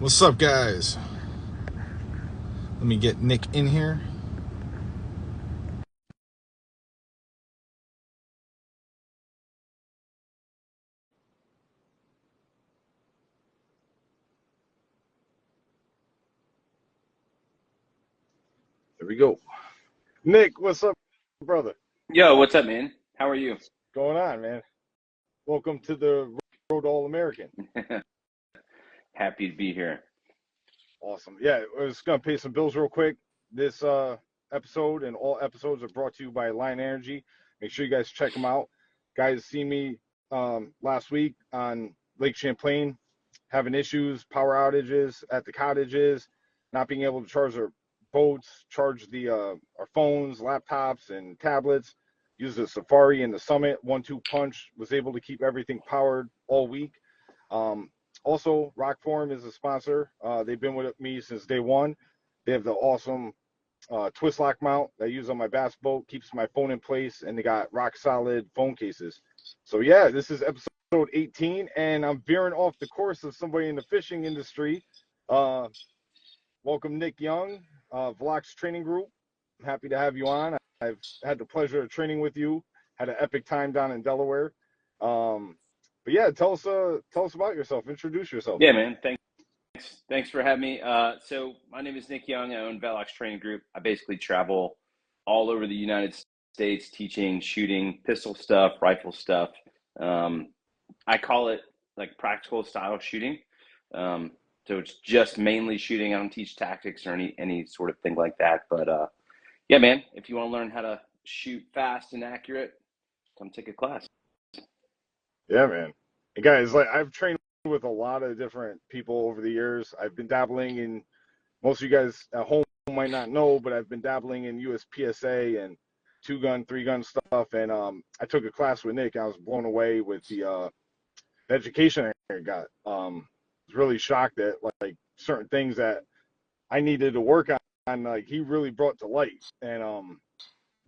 What's up, guys? Let me get Nick in here. There we go. Nick, what's up, brother? Yo, what's up, man? How are you? What's going on, man? Welcome to the Road All American. Happy to be here. Awesome. Yeah, I was gonna pay some bills real quick. This episode and all episodes are brought to you by Line Energy. Make sure you guys check them out. Guys, see me last week on Lake Champlain having issues, power outages at the cottages, not being able to charge our boats, charge the our phones, laptops, and tablets. Use the Safari and the Summit 1-2 punch. Was able to keep everything powered all week. Um, Also, ROKFORM is a sponsor. They've been with me since day one. They have the awesome twist lock mount that I use on my bass boat, keeps my phone in place, and they got rock solid phone cases. So yeah, this is episode 18, and I'm veering off the course of somebody in the fishing industry. Uh, Welcome, Nick Young, Vlox Training Group. I'm happy to have you on. I've had the pleasure of training with you. Had an epic time down in Delaware. But yeah, tell us about yourself. Introduce yourself. Yeah, man. Thanks for having me. So my name is Nick Young. I own Velox Training Group. I basically travel all over the United States teaching, shooting, pistol stuff, rifle stuff. I call it like practical style shooting. So it's just mainly shooting. I don't teach tactics or any sort of thing like that. But yeah, man, if you want to learn how to shoot fast and accurate, come take a class. Yeah, man. And guys, like I've trained with a lot of different people over the years. I've been dabbling in most of you guys at home might not know, but I've been dabbling in USPSA and 2-gun, 3-gun stuff. And I took a class with Nick. I was blown away with the education I got. Was really shocked at like certain things that I needed to work on. Like he really brought to light. And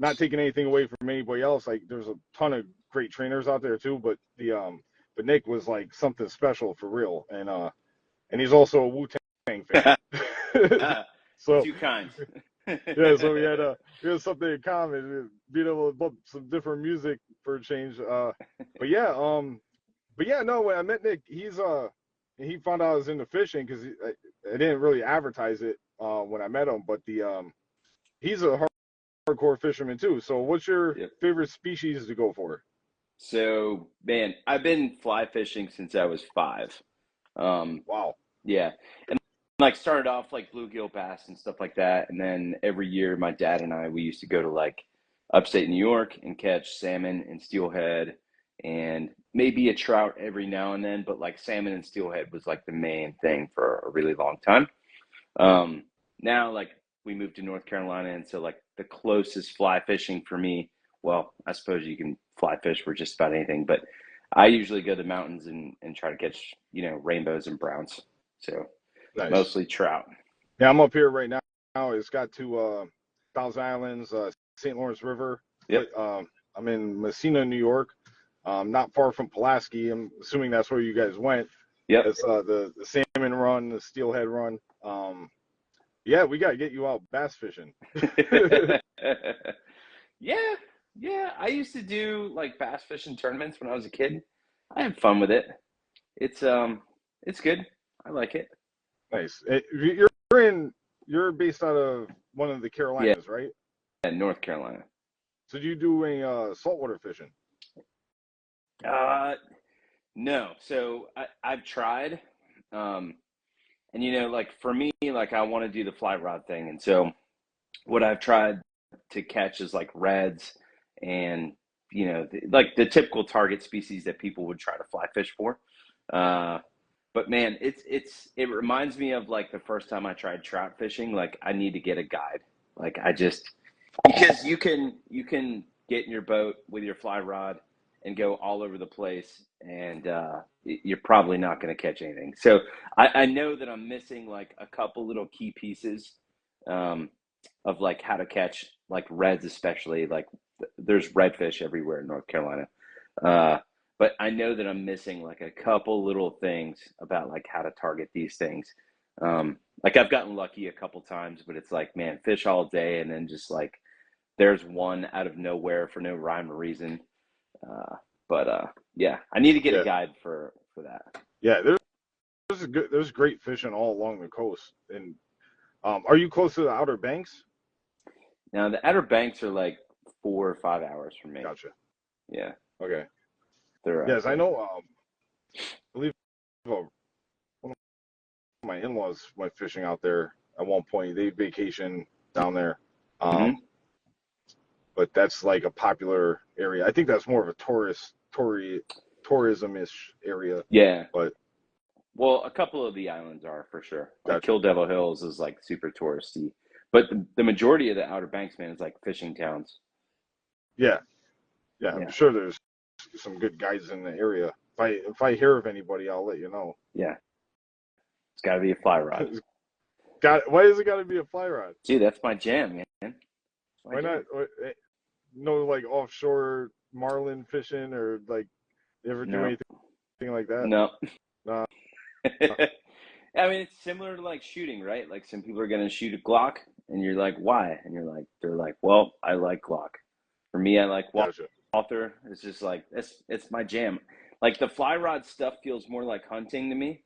not taking anything away from anybody else. Like there's a ton of great trainers out there too, but Nick was like something special for real. And he's also a Wu-Tang fan. So Two kinds. yeah, so we had something in common, being able to bump some different music for a change. But yeah, no, when I met Nick, he found out I was into fishing because I didn't really advertise it when I met him, but he's a hardcore fisherman too. So what's your Yep. favorite species to go for? So, man, I've been fly fishing since I was 5. Wow. Yeah, and like started off like bluegill bass and stuff like that, and then every year my dad and I we used to go to like upstate New York and catch salmon and steelhead and maybe a trout every now and then, but like salmon and steelhead was like the main thing for a really long time. Um, Now, like we moved to North Carolina, and so like the closest fly fishing for me, well, I suppose you can fly fish for just about anything, but I usually go to the mountains and try to catch, rainbows and browns. So Nice. mostly trout. Yeah, I'm up here right now. It's got to Thousand Islands, St. Lawrence River. Yep. I'm in Messina, New York. Not far from Pulaski. I'm assuming that's where you guys went. Yep. It's the salmon run, the steelhead run. Yeah, we gotta get you out bass fishing. Yeah. Yeah. I used to do like bass fishing tournaments when I was a kid. I had fun with it. It's good. I like it. Nice. You're based out of one of the Yeah. Carolinas, right? North Carolina. So do you do any saltwater fishing? Uh, no. So I've tried. Um, and like for me, like I want to do the fly rod thing. And so what I've tried to catch is like reds and, like the typical target species that people would try to fly fish for. Uh, but man, it reminds me of like the first time I tried trout fishing. Like I need to get a guide. Like I just because you can get in your boat with your fly rod and go all over the place, and you're probably not going to catch anything. So I know that I'm missing like a couple little key pieces um, of like how to catch like reds, especially like there's redfish everywhere in North Carolina. Uh, but I know that I'm missing like a couple little things about like how to target these things. Like I've gotten lucky a couple times, but it's like, man, fish all day, and then just like there's one out of nowhere for no rhyme or reason. Uh, but yeah, I need to get a Yeah, guide for that. yeah. There's great fishing all along the coast. And are you close to the Outer Banks? Now the Outer Banks are like 4 or 5 hours from me. Gotcha. Yeah, Okay. they're Yes, I yeah. know. I believe one of my in-laws went fishing out there at one point. They vacation down there. Hmm. But that's like a popular area. I think that's more of a tourism-ish area. Yeah. But Well, a couple of the islands are for sure. Like gotcha. Kill Devil Hills is like super touristy, but the majority of the Outer Banks, man, is like fishing towns. Yeah, yeah. I'm Yeah, sure there's some good guys in the area. If I hear of anybody, I'll let you know. yeah. It's got to be a fly rod. Why is it got to be a fly rod? Dude, that's my jam, man. That's my Why not? jam. No, like offshore marlin fishing or like you ever do No, anything like that? no. Nah. I mean, it's similar to like shooting, right? Like some people are gonna shoot a Glock, and you're like, why? And they're like, well, I like Glock. For me, I like Gotcha. Walther. It's just like it's my jam. Like the fly rod stuff feels more like hunting to me.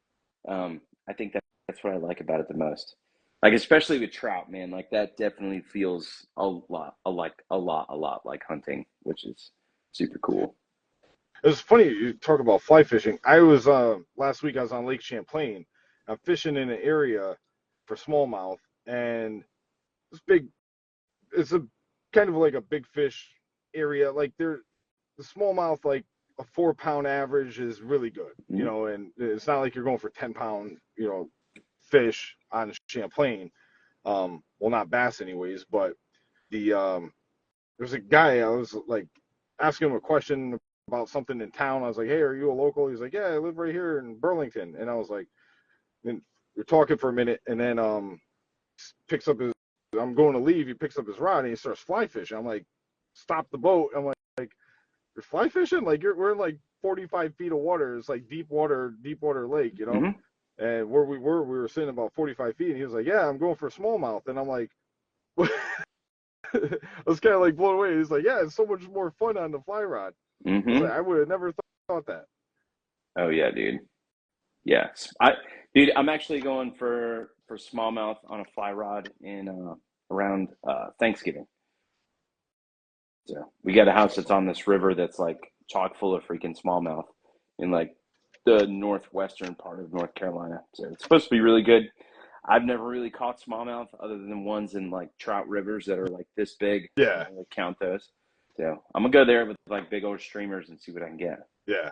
I think that's what I like about it the most. Like especially with trout, man. Like that definitely feels a lot like hunting, which is super cool. It's funny you talk about fly fishing. I was last week I was on Lake Champlain. I'm fishing in an area for smallmouth, and it's big. It's a kind of like a big fish area. Like the smallmouth, like a 4 pound average is really good, Mm-hmm. and it's not like you're going for 10 pound, fish on Champlain. Well, not bass anyways, but the there's a guy I was like asking him a question about something in town. I was like, "Hey, are you a local?" He's like, "Yeah, I live right here in Burlington." And I was like, and we're talking for a minute, and then picks up his. I'm going to leave. He picks up his rod and he starts fly fishing. I'm like, "Stop the boat!" I'm like, "You're fly fishing? Like we're in like 45 feet of water. It's like deep water lake, you know." Mm-hmm. And where we were sitting about 45 feet. And he was like, "Yeah, I'm going for smallmouth." And I'm like, I was kind of like blown away. He's like, "Yeah, it's so much more fun on the fly rod." I was like, Mm-hmm. I would have never thought that. Oh yeah, dude. Yes, dude, I'm actually going for smallmouth on a fly rod in around Thanksgiving. So we got a That's house that's awesome. on this river that's like chock full of freaking smallmouth in like the northwestern part of North Carolina. So it's supposed to be really good. I've never really caught smallmouth other than ones in like trout rivers that are like this big. I Yeah, don't really count those. So I'm gonna go there with like big old streamers and see what I can get. yeah.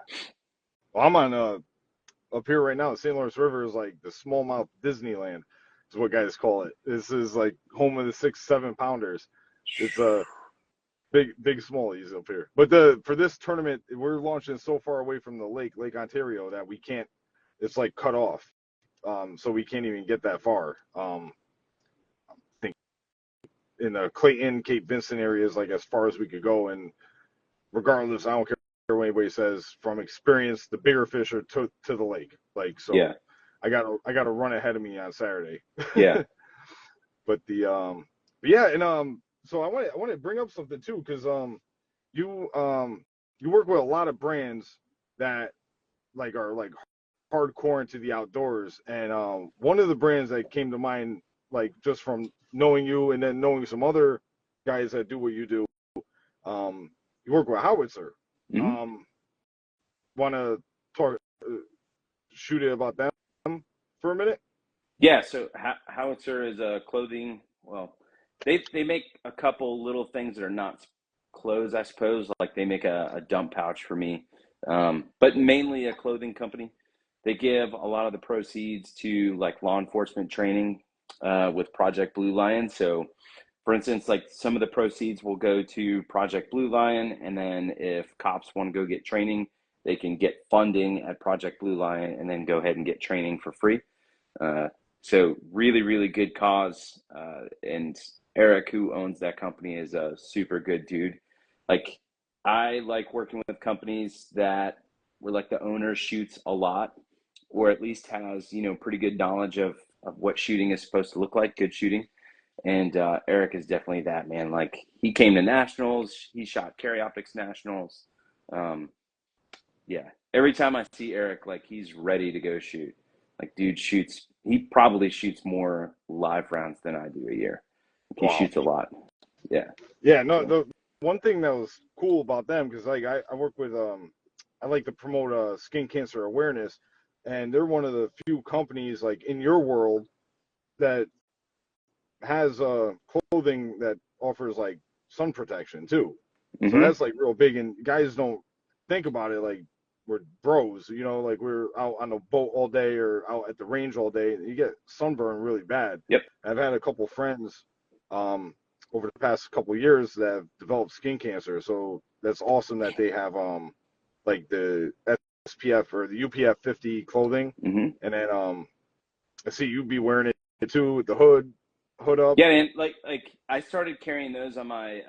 Well, I'm on up here right now. The St. Lawrence River is like the smallmouth Disneyland, is what guys call it. This is like home of the 6, 7 pounders. It's a big smallies up here. But the for this tournament, we're launching so far away from the Lake Ontario, that we can't. It's like cut off, so we can't even get that far. I think in the Clayton, Cape Vincent areas, like as far as we could go, and regardless, I don't care what anybody says. From experience, the bigger fish are to the lake. Like Yeah, so, I got to run ahead of me on Saturday. yeah. But but yeah, and so I want to bring up something too, because you you work with a lot of brands that like are like hardcore into the outdoors, and one of the brands that came to mind, like just from knowing you and then knowing some other guys that do what you do, you work with Howitzer. Hmm. Um, Want to talk, shoot it about them for a minute? Yeah, so Howitzer is a clothing. Well, they make a couple little things that are not clothes, I suppose. Like they make a dump pouch for me, but mainly a clothing company. They give a lot of the proceeds to like law enforcement training with Project Blue Lion. So, for instance, like some of the proceeds will go to Project Blue Lion, and then if cops want to go get training, they can get funding at Project Blue Lion, and then go ahead and get training for free. Uh, so really, really good cause. And Eric, who owns that company, is a super good dude. Like I like working with companies where like the owner shoots a lot, or at least has pretty good knowledge of of what shooting is supposed to look like, good shooting. And Eric is definitely that, man. Like, he came to nationals, he shot carry optics nationals. Um, yeah, every time I see Eric, like, he's ready to go shoot. Like, dude shoots. He probably shoots more live rounds than I do a year. Like, he Wow. shoots a lot. Yeah. Yeah, no, So. the one thing that was cool about them, because like I work with I like to promote skin cancer awareness, and they're one of the few companies like in your world that has clothing that offers like sun protection too. So Mm-hmm. that's like real big, and guys don't think about it like we're bros, like we're out on the boat all day or out at the range all day, and you get sunburn really bad. Yep. I've had a couple friends over the past couple of years that have developed skin cancer, so that's awesome that they have like the SPF or the UPF 50 clothing, Mm-hmm. and then I see you be wearing it too with the hood up. Yeah, man. Like I started carrying those on my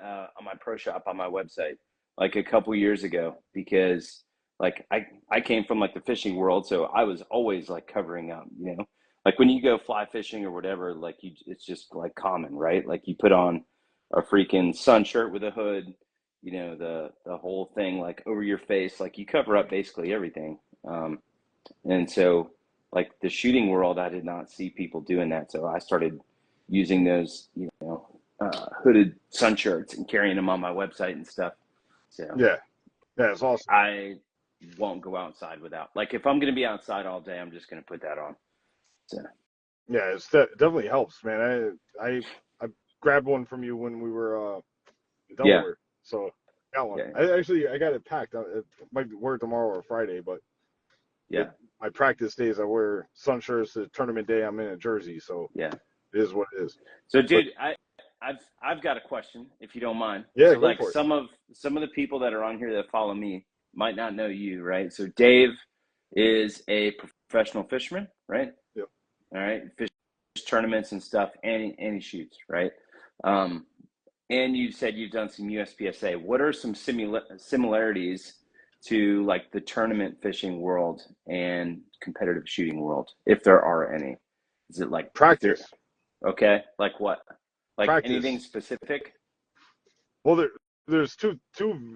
pro shop on my website like a couple years ago because like I came from like the fishing world, so I was always like covering up, you know. Like when you go fly fishing or whatever, like it's just like common, right? Like you put on a freaking sun shirt with a hood, you know, the whole thing like over your face, like you cover up basically everything. And so like the shooting world, I did not see people doing that, so I started using those, you know, hooded sun shirts and carrying them on my website and stuff. So Yeah, yeah, it's awesome. I won't go outside without, like, if I'm going to be outside all day, I'm just going to put that on. So Yeah, definitely helps, man. I grabbed one from you when we were in yeah, Delaware, so I got one. yeah, I got it packed. It might wear tomorrow or Friday, but it yeah, my practice days I wear sun shirts. The tournament day I'm in a jersey, so yeah. it is what it is. So, But dude, I've got a question, if you don't mind. yeah, So, go like, for it. some of the people that are on here that follow me might not know you, right? So, Dave is a professional fisherman, right? Yep. All right, fish tournaments and stuff, and he shoots, right? Um, and you said you've done some USPSA. What are some similarities to like the tournament fishing world and competitive shooting world, if there are any? Is it like there? Practice, Okay, like what? Like anything practice. specific? Well, there's two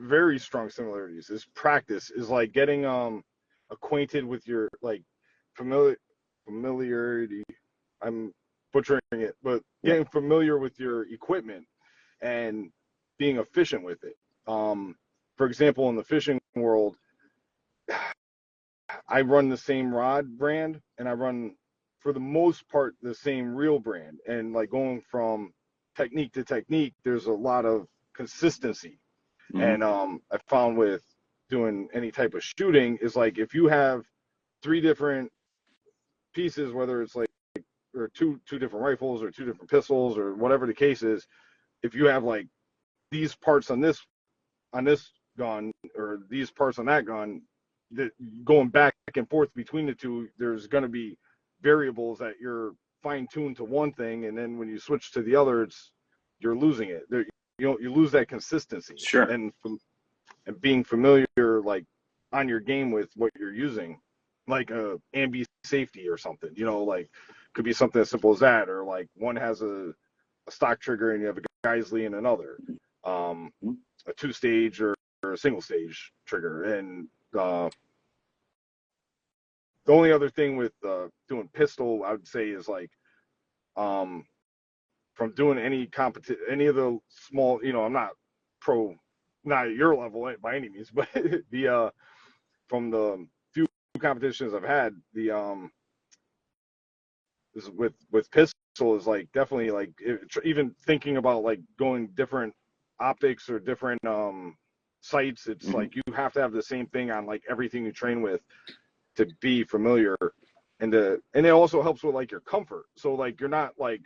very strong similarities. Is practice is like getting acquainted with your like familiar familiarity. I'm butchering it, but Yeah. getting familiar with your equipment and being efficient with it. For example, in the fishing world, I run the same rod brand and I run, for the most part, the same reel brand. And like going from technique to technique, there's a lot of consistency. Mm-hmm. And I found with doing any type of shooting is like if you have three different pieces, whether it's like or two different rifles or two different pistols or whatever the case is, if you have like these parts on this gun or these parts on that gun, that going back and forth between the two, there's going to be variables that you're fine tuned to one thing, and then when you switch to the other, you're losing it. You lose that consistency, Sure. and being familiar like on your game with what you're using, like a ambi safety or something. Like could be something as simple as that, or like one has a stock trigger and you have a Geisley in another, Mm-hmm. a two stage or a single stage trigger. And the only other thing with doing pistol, I would say, is like um, from doing any of the small, I'm not pro, not at your level by any means, but the from the few competitions I've had, the is with pistol is like definitely like even thinking about like going different optics or different sights. It's Mm-hmm. like you have to have the same thing on like everything you train with to be familiar, and it also helps with like your comfort. So like you're not like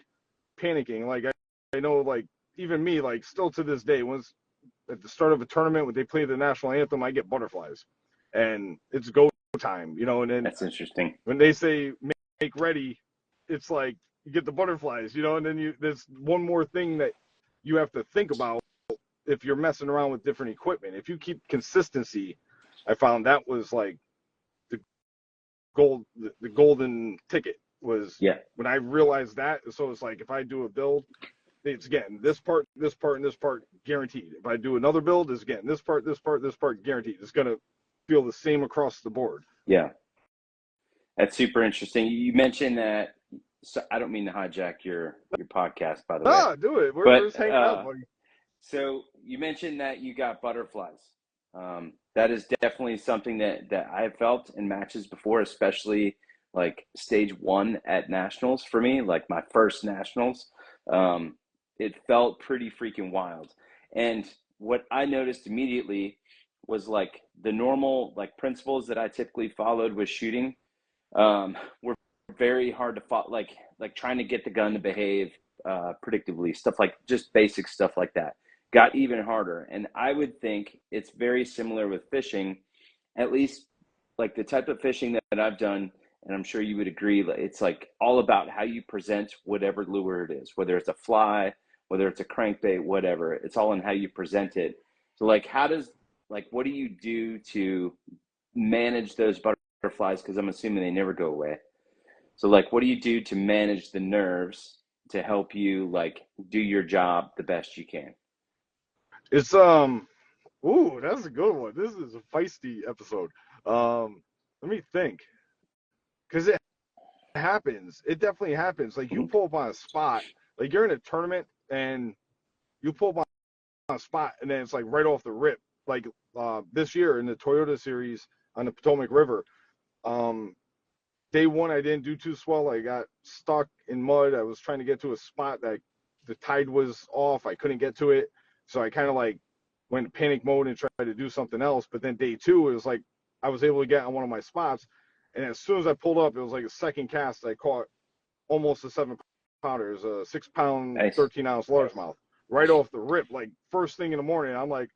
panicking. Like I know like even me like still to this day, once at the start of a tournament when they play the national anthem, I get butterflies, and it's go time, and then That's interesting. when they say make ready, it's like you get the butterflies, and then there's one more thing that you have to think about if you're messing around with different equipment. If you keep consistency, I found that was like the golden ticket. was Yeah. when I realized that. So it's like if I do a build, it's getting this part, and this part guaranteed. If I do another build, it's getting this part, this part guaranteed. It's gonna feel the same across the board. Yeah. That's super interesting. You mentioned that, so I don't mean to hijack your podcast, by the way, Do it. We're but just hanging out, buddy. so you mentioned that you got butterflies. That is definitely something that I have felt in matches before, especially like stage one at nationals for me, like my first nationals. It felt pretty freaking wild. And what I noticed immediately was like the normal like principles that I typically followed with shooting were very hard to follow, like trying to get the gun to behave predictably, stuff like just basic stuff like that got even harder. And I would think it's very similar with fishing, at least like the type of fishing that I've done, and I'm sure you would agree, it's like all about how you present whatever lure it is, whether it's a fly, whether it's a crankbait, whatever, it's all in how you present it. So like what do you do to manage those butterflies? Because I'm assuming they never go away. So like what do you do to manage the nerves to help you like do your job the best you can? It's ooh, that's a good one. This is a feisty episode. Let me think, because it happens. It definitely happens. Like you pull up on a spot, like you're in a tournament and you pull up on a spot, and then it's like right off the rip. Like this year in the Toyota Series on the Potomac River, day one I didn't do too swell. I got stuck in mud. I was trying to get to a spot that the tide was off. I couldn't get to it, so I kind of like went panic mode and tried to do something else. But then day two, it was like I was able to get on one of my spots, and as soon as I pulled up, it was like a second cast. I caught almost a 7-pounder. It was a 6-pound, Nice. 13-ounce largemouth right off the rip. Like first thing in the morning, I'm like,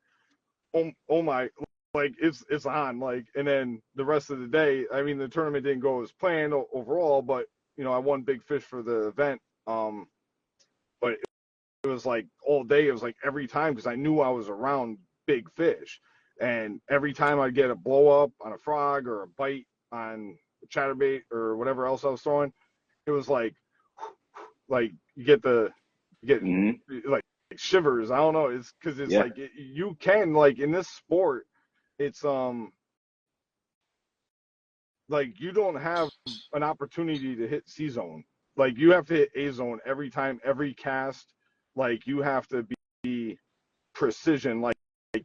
oh my, like it's on. Like, and then the rest of the day, I mean, the tournament didn't go as planned overall, but you know, I won big fish for the event. But it was like all day. It was like every time because I knew I was around big fish, and every time I get a blow up on a frog or a bite on a chatterbait or whatever else I was throwing, it was like you get like shivers. I don't know. It's because it's like you can like in this sport, it's like you don't have an opportunity to hit C zone. Like you have to hit A zone every time, every cast. Like you have to be precision. Like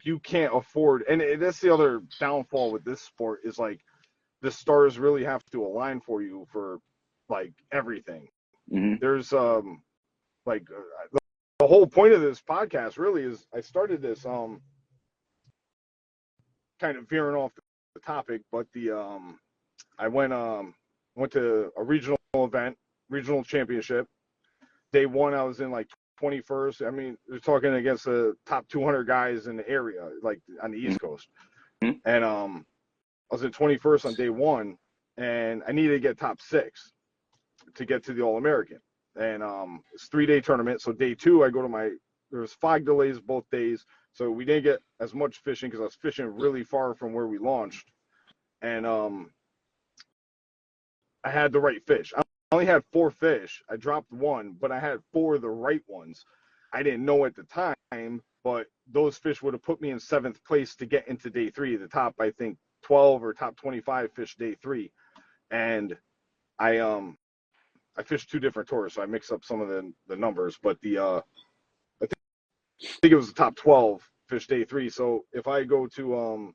you can't afford. And that's the other downfall with this sport is like the stars really have to align for you for like everything. There's like the whole point of this podcast really is I started this kind of veering off the topic, but I went to a regional event, regional championship. Day one, I was in like 21st. I mean, we're talking against the top 200 guys in the area, like on the East Coast. And I was in 21st on day one, and I needed to get top 6 to get to the All-American. And it's a 3-day tournament. So day two, I go to there was fog delays both days. So we didn't get as much fishing because I was fishing really far from where we launched. And I had the right fish. I only had 4 fish. I dropped 1, but I had 4 of the right ones. I didn't know at the time, but those fish would have put me in 7th place to get into day 3, the top, I think, 12 or top 25 fish day 3. And I fished 2 different tours, so I mixed up some of the numbers. But I think it was the top 12 fish day 3. So if I go to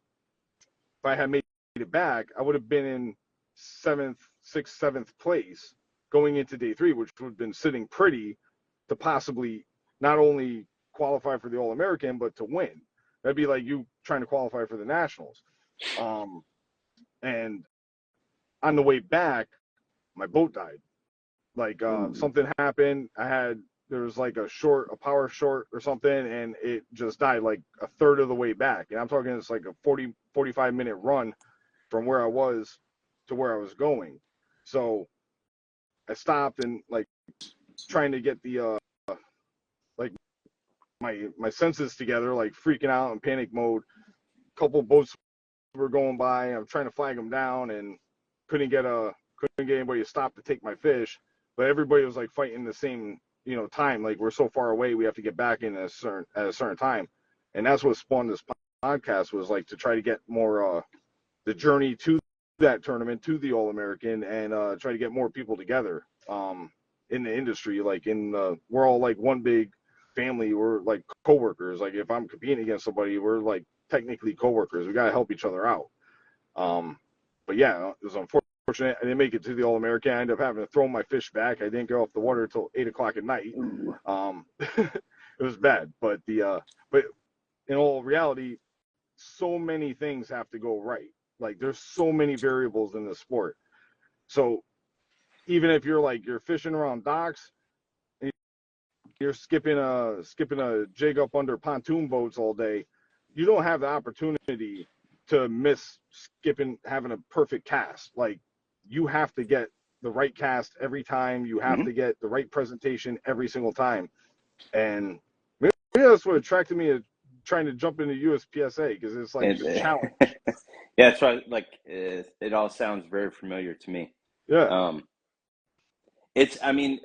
if I had made it back, I would have been in 6th, 7th place going into day 3, which would have been sitting pretty to possibly not only qualify for the All-American, but to win. That'd be like you trying to qualify for the Nationals. And on the way back, my boat died. Like something happened. There was like a power short or something, and it just died like a third of the way back. And I'm talking it's like a 45-minute run from where I was to where I was going. So I stopped and like trying to get the like my senses together, like freaking out in panic mode. A couple boats were going by. I'm trying to flag them down and couldn't get a couldn't get anybody to stop to take my fish, but everybody was like fighting the same, time. Like we're so far away, we have to get back in at a certain time, and that's what spawned this podcast was like to try to get more the journey to that tournament, to the All American, and try to get more people together in the industry. Like we're all like one big family. We're like coworkers. Like if I'm competing against somebody, we're like technically coworkers. We gotta help each other out. But yeah, it was unfortunate. I didn't make it to the All American. I ended up having to throw my fish back. I didn't get off the water until 8 o'clock at night. It was bad, but but in all reality, so many things have to go right. Like there's so many variables in the sport. So even if you're fishing around docks, and you're skipping a jig up under pontoon boats all day, you don't have the opportunity to miss having a perfect cast. Like you have to get the right cast every time. You have to get the right presentation every single time. And maybe that's what attracted me to trying to jump into USPSA, because it's like a challenge. Yeah, that's right. Like it all sounds very familiar to me. Yeah. I mean,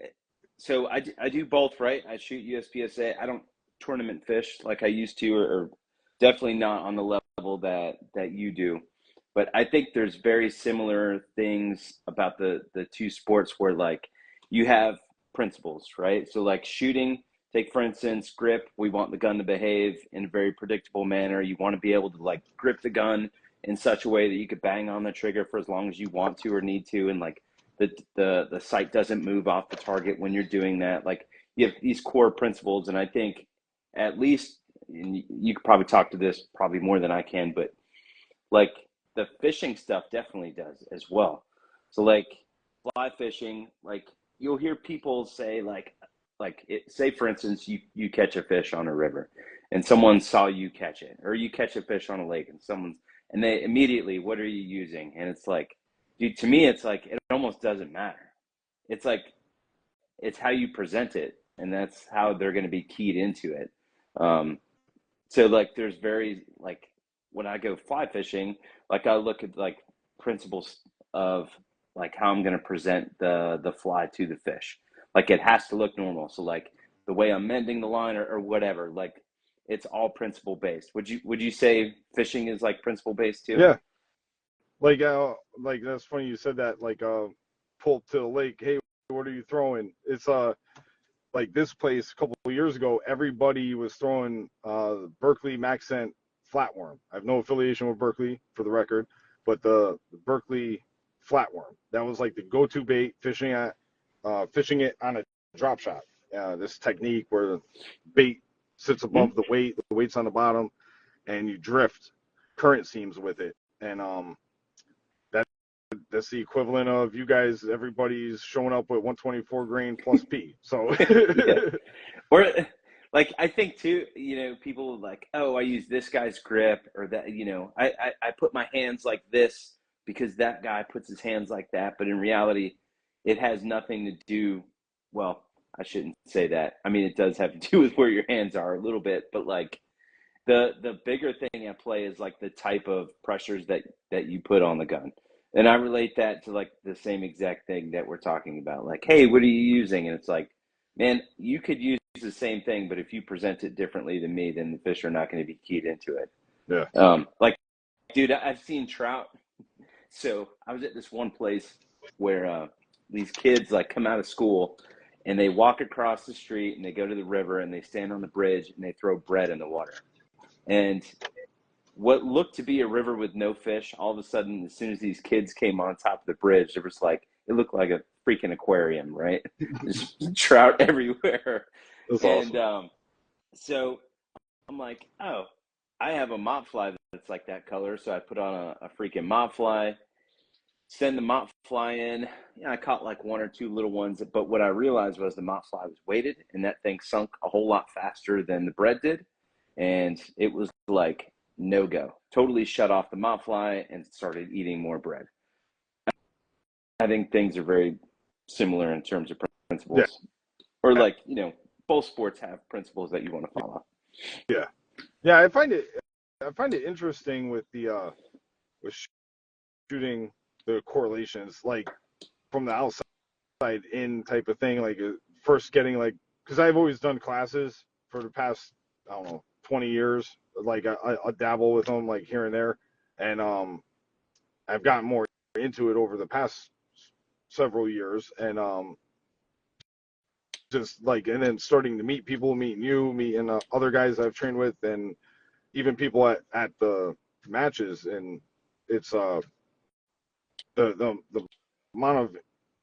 so I do both, right? I shoot USPSA. I don't tournament fish like I used to, or definitely not on the level that you do. But I think there's very similar things about the two sports where like you have principles, right? So like shooting, take for instance, grip. We want the gun to behave in a very predictable manner. You want to be able to like grip the gun in such a way that you could bang on the trigger for as long as you want to or need to, and like the sight doesn't move off the target when you're doing that. Like you have these core principles, and I think at least, and you could probably talk to this probably more than I can, but like the fishing stuff definitely does as well. So like fly fishing, like you'll hear people say say for instance you catch a fish on a river and someone saw you catch it, or you catch a fish on a lake and they immediately, what are you using? And it's like, dude, to me it's like it almost doesn't matter. It's like it's how you present it, and that's how they're going to be keyed into it. So like there's very like when I go fly fishing, like I look at like principles of like how I'm going to present the fly to the fish. Like it has to look normal. So like the way I'm mending the line or whatever, like it's all principle based. Would you say fishing is like principle based too? Yeah. Like that's funny you said that. Like pull up to the lake. Hey, what are you throwing? It's like this place a couple of years ago, everybody was throwing Berkeley Maxent flatworm. I have no affiliation with Berkeley, for the record, but the Berkeley flatworm, that was like the go-to bait, fishing it on a drop shot. This technique where the bait sits above the weight's on the bottom, and you drift current seams with it. And that's the equivalent of you guys, everybody's showing up with 124 grain plus P. So Yeah. Or like I think too, people like, oh, I use this guy's grip, or that, I put my hands like this because that guy puts his hands like that. But in reality, it has nothing to do, well, I shouldn't say that. I mean, it does have to do with where your hands are a little bit, but like the bigger thing at play is like the type of pressures that you put on the gun. And I relate that to like the same exact thing that we're talking about. Like, hey, what are you using? And it's like, man, you could use the same thing, but if you present it differently than me, then the fish are not going to be keyed into it. yeah. Like, dude, I've seen trout. So I was at this one place where these kids like come out of school and they walk across the street and they go to the river and they stand on the bridge and they throw bread in the water. And what looked to be a river with no fish, all of a sudden, as soon as these kids came on top of the bridge, there was like, it looked like a freaking aquarium, right? There's trout everywhere. That's And awesome. So I'm like, oh, I have a mop fly that's like that color. So I put on a freaking mop fly, send the mop fly in. Yeah, I caught like one or two little ones, but what I realized was the mop fly was weighted and that thing sunk a whole lot faster than the bread did. And it was like no go. Totally shut off the mop fly and started eating more bread. I think things are very similar in terms of Yeah. principles, or like, both sports have principles that you want to follow. Yeah. Yeah. I find it interesting with the with shooting, the correlations. Like from the outside in type of thing, like first getting like, because I've always done classes for the past, I don't know, 20 years. Like I dabble with them like here and there, and I've gotten more into it over the past several years, and just like, and then starting to meet people, meeting you, meeting other guys I've trained with, and even people at the matches, and it's the amount of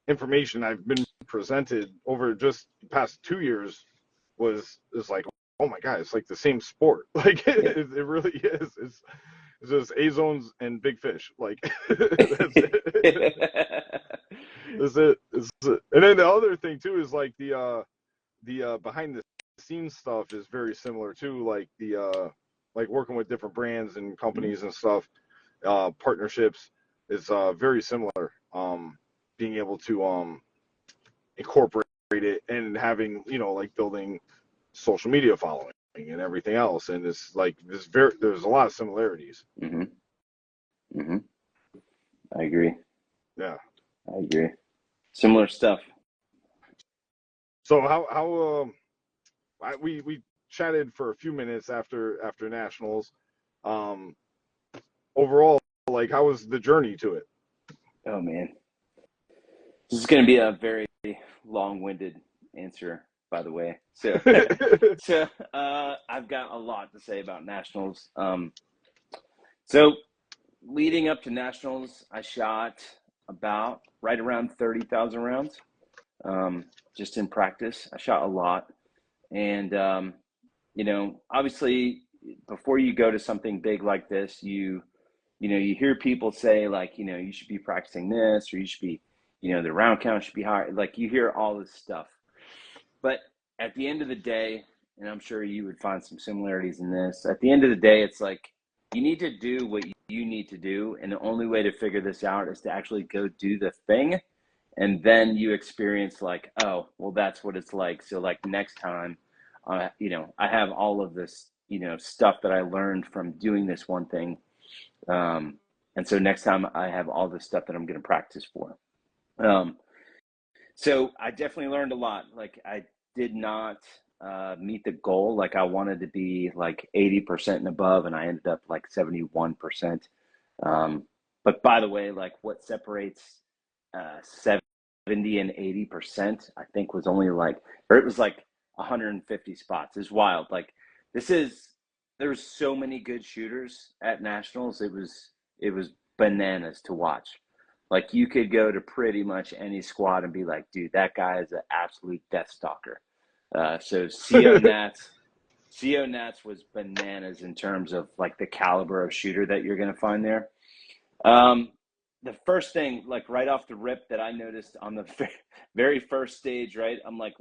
information I've been presented over just the past 2 years is like, oh my god, it's like the same sport. Like it really is. It's just A zones and big fish. Like that's it. That's it. It's it. And then the other thing too is like the behind the scenes stuff is very similar too. Like the like working with different brands and companies and stuff, partnerships is very similar. Being able to incorporate it and having, like building social media following and everything else, and it's like there's a lot of similarities. Mm-hmm. Mm-hmm. I agree. Yeah. I agree. Similar stuff. So we chatted for a few minutes after nationals. Overall, like, how was the journey to it? Oh man, this is going to be a very long-winded answer, by the way. So, I've got a lot to say about nationals. So leading up to nationals, I shot about right around 30,000 rounds. Just in practice, I shot a lot, and obviously, before you go to something big like this, you hear people say like, you should be practicing this, or you should be, the round count should be higher. Like, you hear all this stuff. But at the end of the day, and I'm sure you would find some similarities in this, at the end of the day, it's like you need to do what you need to do. And the only way to figure this out is to actually go do the thing. And then you experience like, oh, well, that's what it's like. So like next time, I have all of this, stuff that I learned from doing this one thing. And so next time I have all this stuff that I'm going to practice for. So I definitely learned a lot. Like, I did not meet the goal. Like, I wanted to be like 80% and above, and I ended up like 71%. But by the way, like, what separates 70 and 80%, I think, was only like, or it was like 150 spots. It's wild. Like, there's so many good shooters at nationals. It was bananas to watch. Like, you could go to pretty much any squad and be like, dude, that guy is an absolute death stalker. So CO Nats was bananas in terms of like the caliber of shooter that you're going to find there. The first thing, like right off the rip, that I noticed on the very first stage, right? I'm like,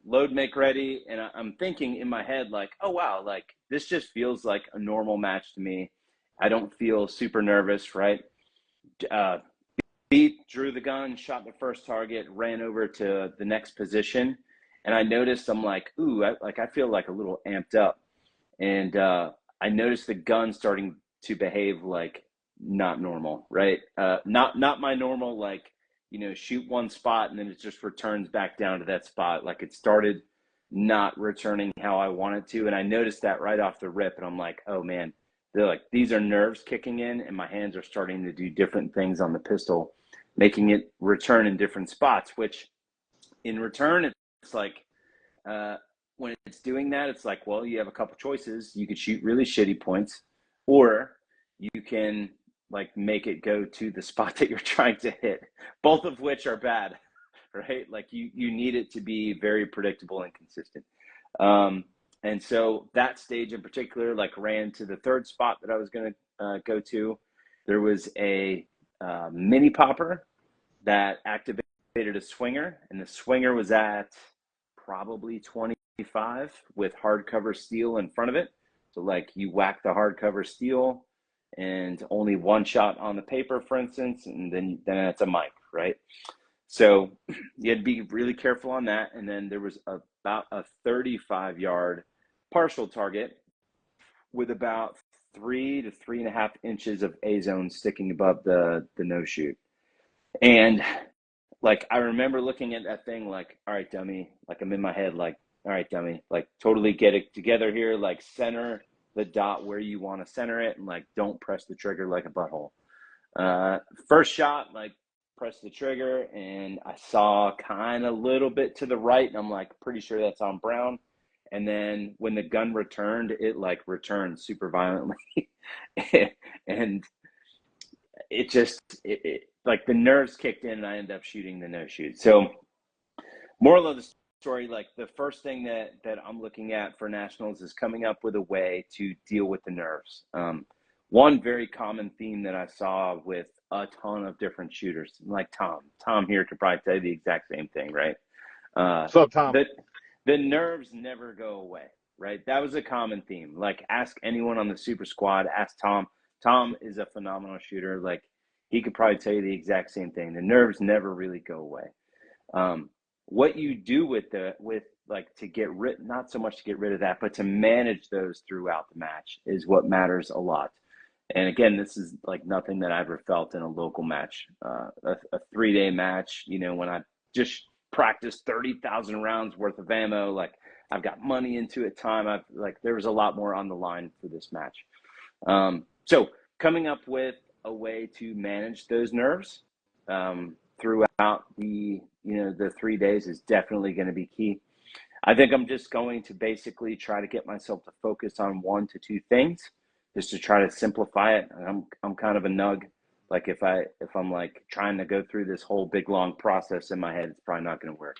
load, make ready, and I'm thinking in my head like, oh wow, like this just feels like a normal match to me. I don't feel super nervous, right? Drew the gun, shot the first target, ran over to the next position, and I noticed, I'm like, ooh, I feel like a little amped up, and I noticed the gun starting to behave like not normal, right? Not my normal, like, shoot one spot and then it just returns back down to that spot. Like, it started not returning how I wanted to, and I noticed that right off the rip, and I'm like, oh man, they're like, these are nerves kicking in, and my hands are starting to do different things on the pistol, making it return in different spots, which in return, it's like, when it's doing that, it's like, well, you have a couple choices. You could shoot really shitty points, or you can like make it go to the spot that you're trying to hit, both of which are bad, right? Like, you need it to be very predictable and consistent. And so that stage in particular, like, ran to the third spot that I was going to go to. There was a mini popper that activated a swinger, and the swinger was at probably 25 with hardcover steel in front of it. So like, you whack the hardcover steel and only one shot on the paper, for instance, and then it's a mic, right? So you had to be really careful on that. And then there was about a 35-yard partial target with about 3 to 3.5 inches of A zone sticking above the no shoot. And like I remember looking at that thing like, all right, dummy, like I'm in my head, like, all right, dummy, like totally get it together here, like center the dot where you want to center it, and like don't press the trigger like a butthole. First shot, like press the trigger, and I saw kind of a little bit to the right, and I'm like pretty sure that's on brown. And then when the gun returned, it like returned super violently, and it just like the nerves kicked in, and I ended up shooting the no shoot. So moral of the story, like the first thing that I'm looking at for nationals is coming up with a way to deal with the nerves. One very common theme that I saw with a ton of different shooters, like Tom here could probably tell you the exact same thing, right? What's up, Tom? The nerves never go away, right? That was a common theme. Like ask anyone on the super squad, ask Tom. Tom is a phenomenal shooter. Like he could probably tell you the exact same thing. The nerves never really go away. What you do with like to get rid, not so much to get rid of that, but to manage those throughout the match is what matters a lot. And again, this is like nothing that I've ever felt in a local match, a 3-day match, you know, when I just practiced 30,000 rounds worth of ammo, like I've got money into it, I've like, there was a lot more on the line for this match. So coming up with a way to manage those nerves, throughout the 3 days is definitely going to be key. I think I'm just going to basically try to get myself to focus on 1 to 2 things, just to try to simplify it. I'm kind of a nug. Like if I'm like trying to go through this whole big long process in my head, it's probably not going to work.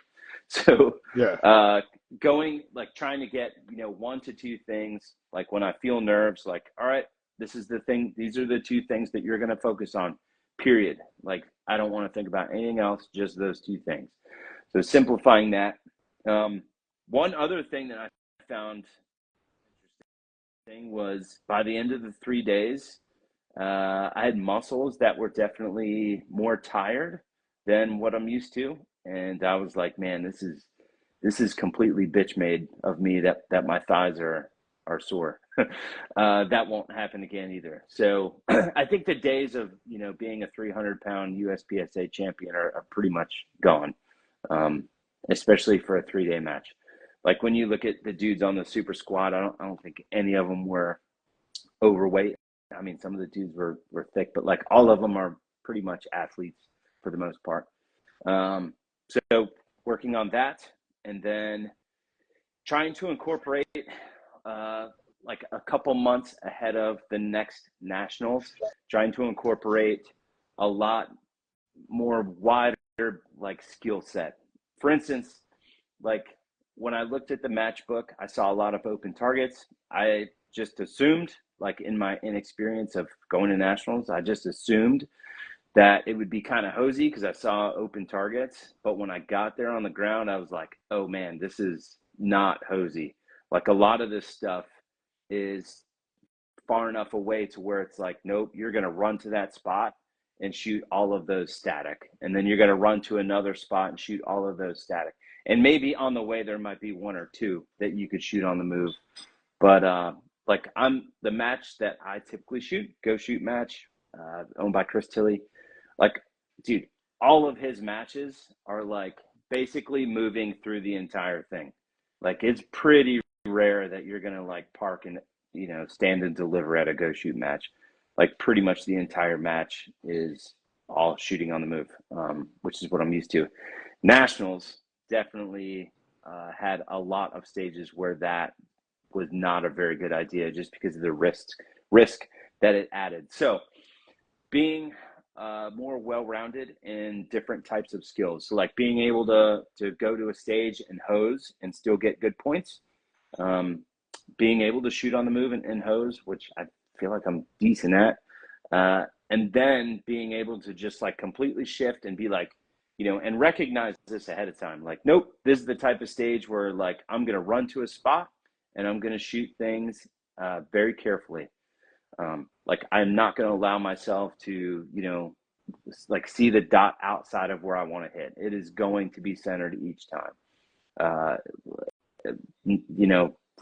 So Yeah. going like trying to get 1 to 2 things. Like when I feel nerves, like all right, this is the thing. These are the 2 things that you're going to focus on. Period. Like I don't want to think about anything else, just those 2 things. So simplifying that. One other thing that I found interesting was by the end of the 3 days, I had muscles that were definitely more tired than what I'm used to, and I was like, man, this is completely bitch made of me that my thighs are sore. That won't happen again either. So I think the days of being a 300-pound USPSA champion are pretty much gone, especially for a 3-day match. Like when you look at the dudes on the super squad, I don't think any of them were overweight. I mean, some of the dudes were thick, but like all of them are pretty much athletes for the most part. So working on that, and then trying to incorporate like a couple months ahead of the next nationals, trying to incorporate a lot more wider like skill set. For instance, like when I looked at the match book, I saw a lot of open targets. I just assumed, like in my inexperience of going to nationals, I just assumed that it would be kind of hosey because I saw open targets. But when I got there on the ground, I was like, oh man, this is not hosey. Like a lot of this stuff is far enough away to where it's like, nope, you're going to run to that spot and shoot all of those static. And then you're going to run to another spot and shoot all of those static. And maybe on the way, there might be 1 or 2 that you could shoot on the move. But like the match that I typically shoot, Go Shoot match, owned by Chris Tilley. Like, dude, all of his matches are like basically moving through the entire thing. Like it's pretty rare that you're going to like park and, stand and deliver at a Go Shoot match. Like pretty much the entire match is all shooting on the move, which is what I'm used to. Nationals definitely had a lot of stages where that was not a very good idea just because of the risk that it added. So being more well-rounded in different types of skills. So like being able to go to a stage and hose and still get good points. Being able to shoot on the move and hose, which I feel like I'm decent at. And then being able to just like completely shift and be like, and recognize this ahead of time. Like, nope, this is the type of stage where like I'm going to run to a spot and I'm going to shoot things very carefully. Like I'm not going to allow myself to, like see the dot outside of where I want to hit. It is going to be centered each time.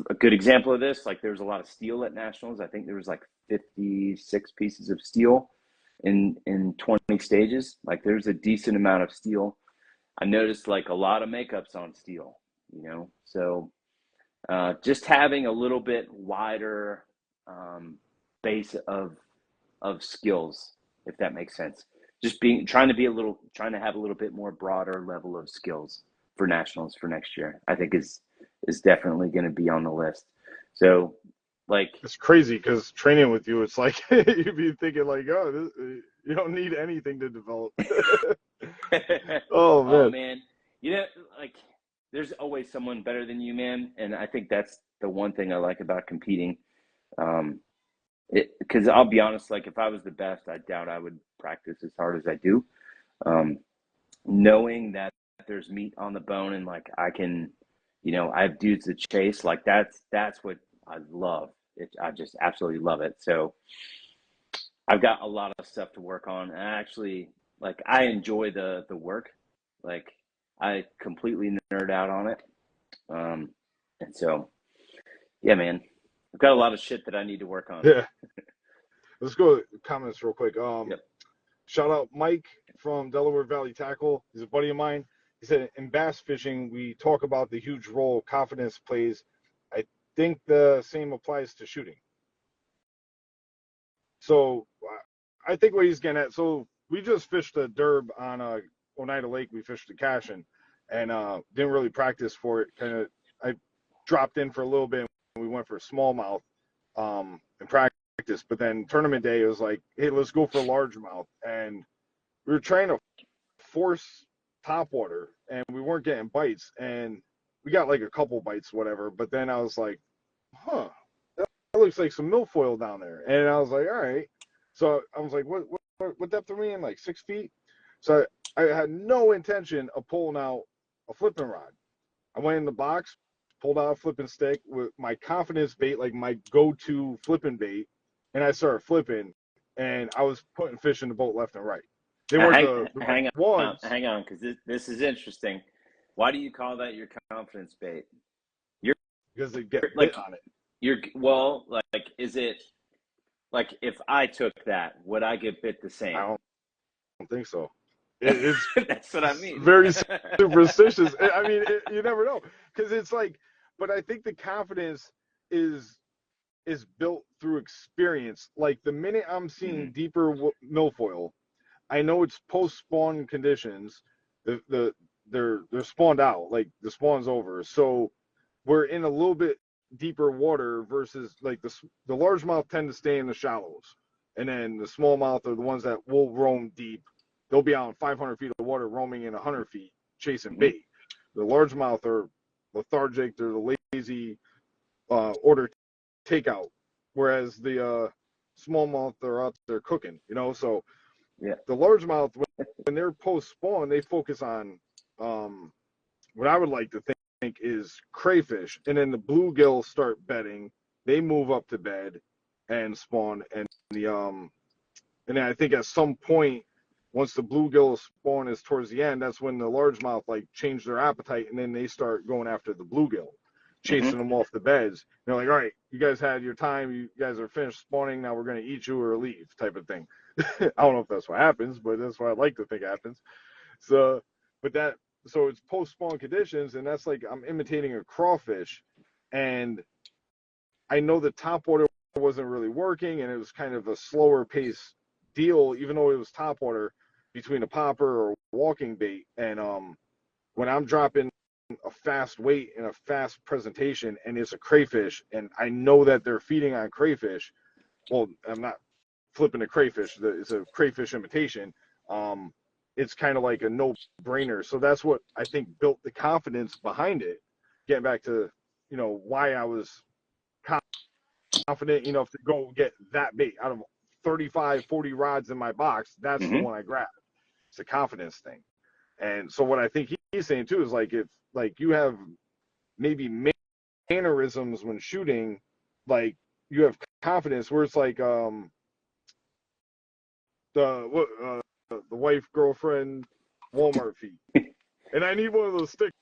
A good example of this, like there was a lot of steel at nationals. I think there was like 56 pieces of steel in 20 stages. Like there's a decent amount of steel. I noticed like a lot of makeups on steel, so just having a little bit wider um, base of skills, if that makes sense. Just trying to have a little bit more broader level of skills for nationals for next year. I think is definitely going to be on the list. So, like, It's crazy because training with you, it's like you'd be thinking like, oh, you don't need anything to develop. Oh oh man, man, like, there's always someone better than you, man, and I think that's the one thing I like about competing. Um, because I'll be honest, like if I was the best, I doubt I would practice as hard as I do. Um, Knowing that there's meat on the bone and like I can, I have dudes to chase, like that's what I love. I just absolutely love it. So I've got a lot of stuff to work on. And actually, like I enjoy the work. Like I completely nerd out on it. Um, and so yeah, man, I've got a lot of shit that I need to work on. yeah. Let's go to comments real quick. Yep. Shout out Mike from Delaware Valley Tackle. He's a buddy of mine. He said in bass fishing we talk about the huge role confidence plays. I think the same applies to shooting. So I think what he's getting at. So we just fished a derb on Oneida Lake. We fished the Cashin, and didn't really practice for it. Kind of, I dropped in for a little bit. And we went for smallmouth and practice. But then tournament day, it was like, hey, let's go for largemouth. And we were trying to force topwater, and we weren't getting bites. And we got like a couple bites, whatever. But then I was like, huh, that looks like some milfoil down there. And I was like, all right. So I was like, what depth are we in? Like 6 feet. So I had no intention of pulling out a flipping rod. I went in the box, pulled out a flipping stick with my confidence bait, like my go-to flipping bait, and I started flipping, and I was putting fish in the boat left and right. They Now, weren't the right hang on, ones because this is interesting. Why do you call that your confidence bait? You're because they get like bit on it. well, like is it like if I took that, would I get bit the I same? don't think so. It's That's what I mean. very superstitious. I mean, you never know because it's like, but I think the confidence is is built through experience. Like the minute I'm seeing deeper milfoil, I know it's post spawn conditions. They're spawned out, like the spawn's over. So we're in a little bit deeper water versus like the largemouth tend to stay in the shallows, and then the smallmouth are the ones that will roam deep. They'll be out in 500 feet of water, roaming in 100 feet, chasing bait. The largemouth are lethargic. They're the lazy order takeout, whereas the smallmouth are out there cooking. So Yeah. the largemouth when they're post spawn, they focus on what I would like to think is crayfish, and then the bluegills start bedding. They move up to bed and spawn, and and then I think at some point, once the bluegill spawn is towards the end, that's when the largemouth like change their appetite, and then they start going after the bluegill, chasing them off the beds. They're like, all right, you guys had your time, you guys are finished spawning, now we're gonna eat you or leave, type of thing. I don't know if that's what happens, but that's what I like to think happens. So, so it's post spawn conditions, and that's like I'm imitating a crawfish, and I know the top water wasn't really working, and it was kind of a slower pace deal, even though it was top water between a popper or walking bait. And when I'm dropping a fast weight and a fast presentation, and it's a crayfish, and I know that they're feeding on crayfish. Well, I'm not flipping a crayfish; it's a crayfish imitation. It's kind of like a no-brainer. So that's what I think built the confidence behind it. Getting back to why I was confident enough to go get that bait out of 35, 40 rods in my box. That's the one I grabbed. It's a confidence thing. And so what I think he's saying too is like if like you have maybe mannerisms when shooting, like you have confidence where it's like the wife girlfriend Walmart feet. And I need one of those stickers.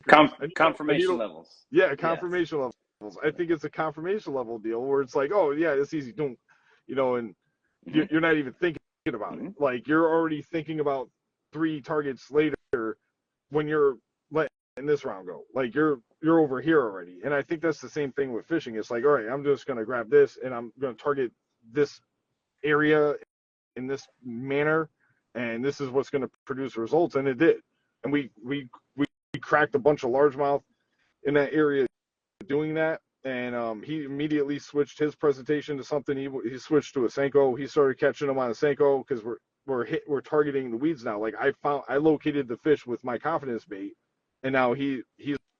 Confirmation levels. Yeah, confirmation levels. I think it's a confirmation level deal where it's like, oh yeah, it's easy, don't, and you're not even thinking about it. Like you're already thinking about 3 targets later when you're letting this round go. Like you're over here already. And I think that's the same thing with fishing. It's like, all right, I'm just gonna grab this and I'm gonna target this area in this manner, and this is what's gonna produce results. And it did. And we cracked a bunch of largemouth in that area doing that. And he immediately switched his presentation to something. He switched to a Senko. He started catching them on a Senko because we're targeting the weeds now. Like I located the fish with my confidence bait, and now he's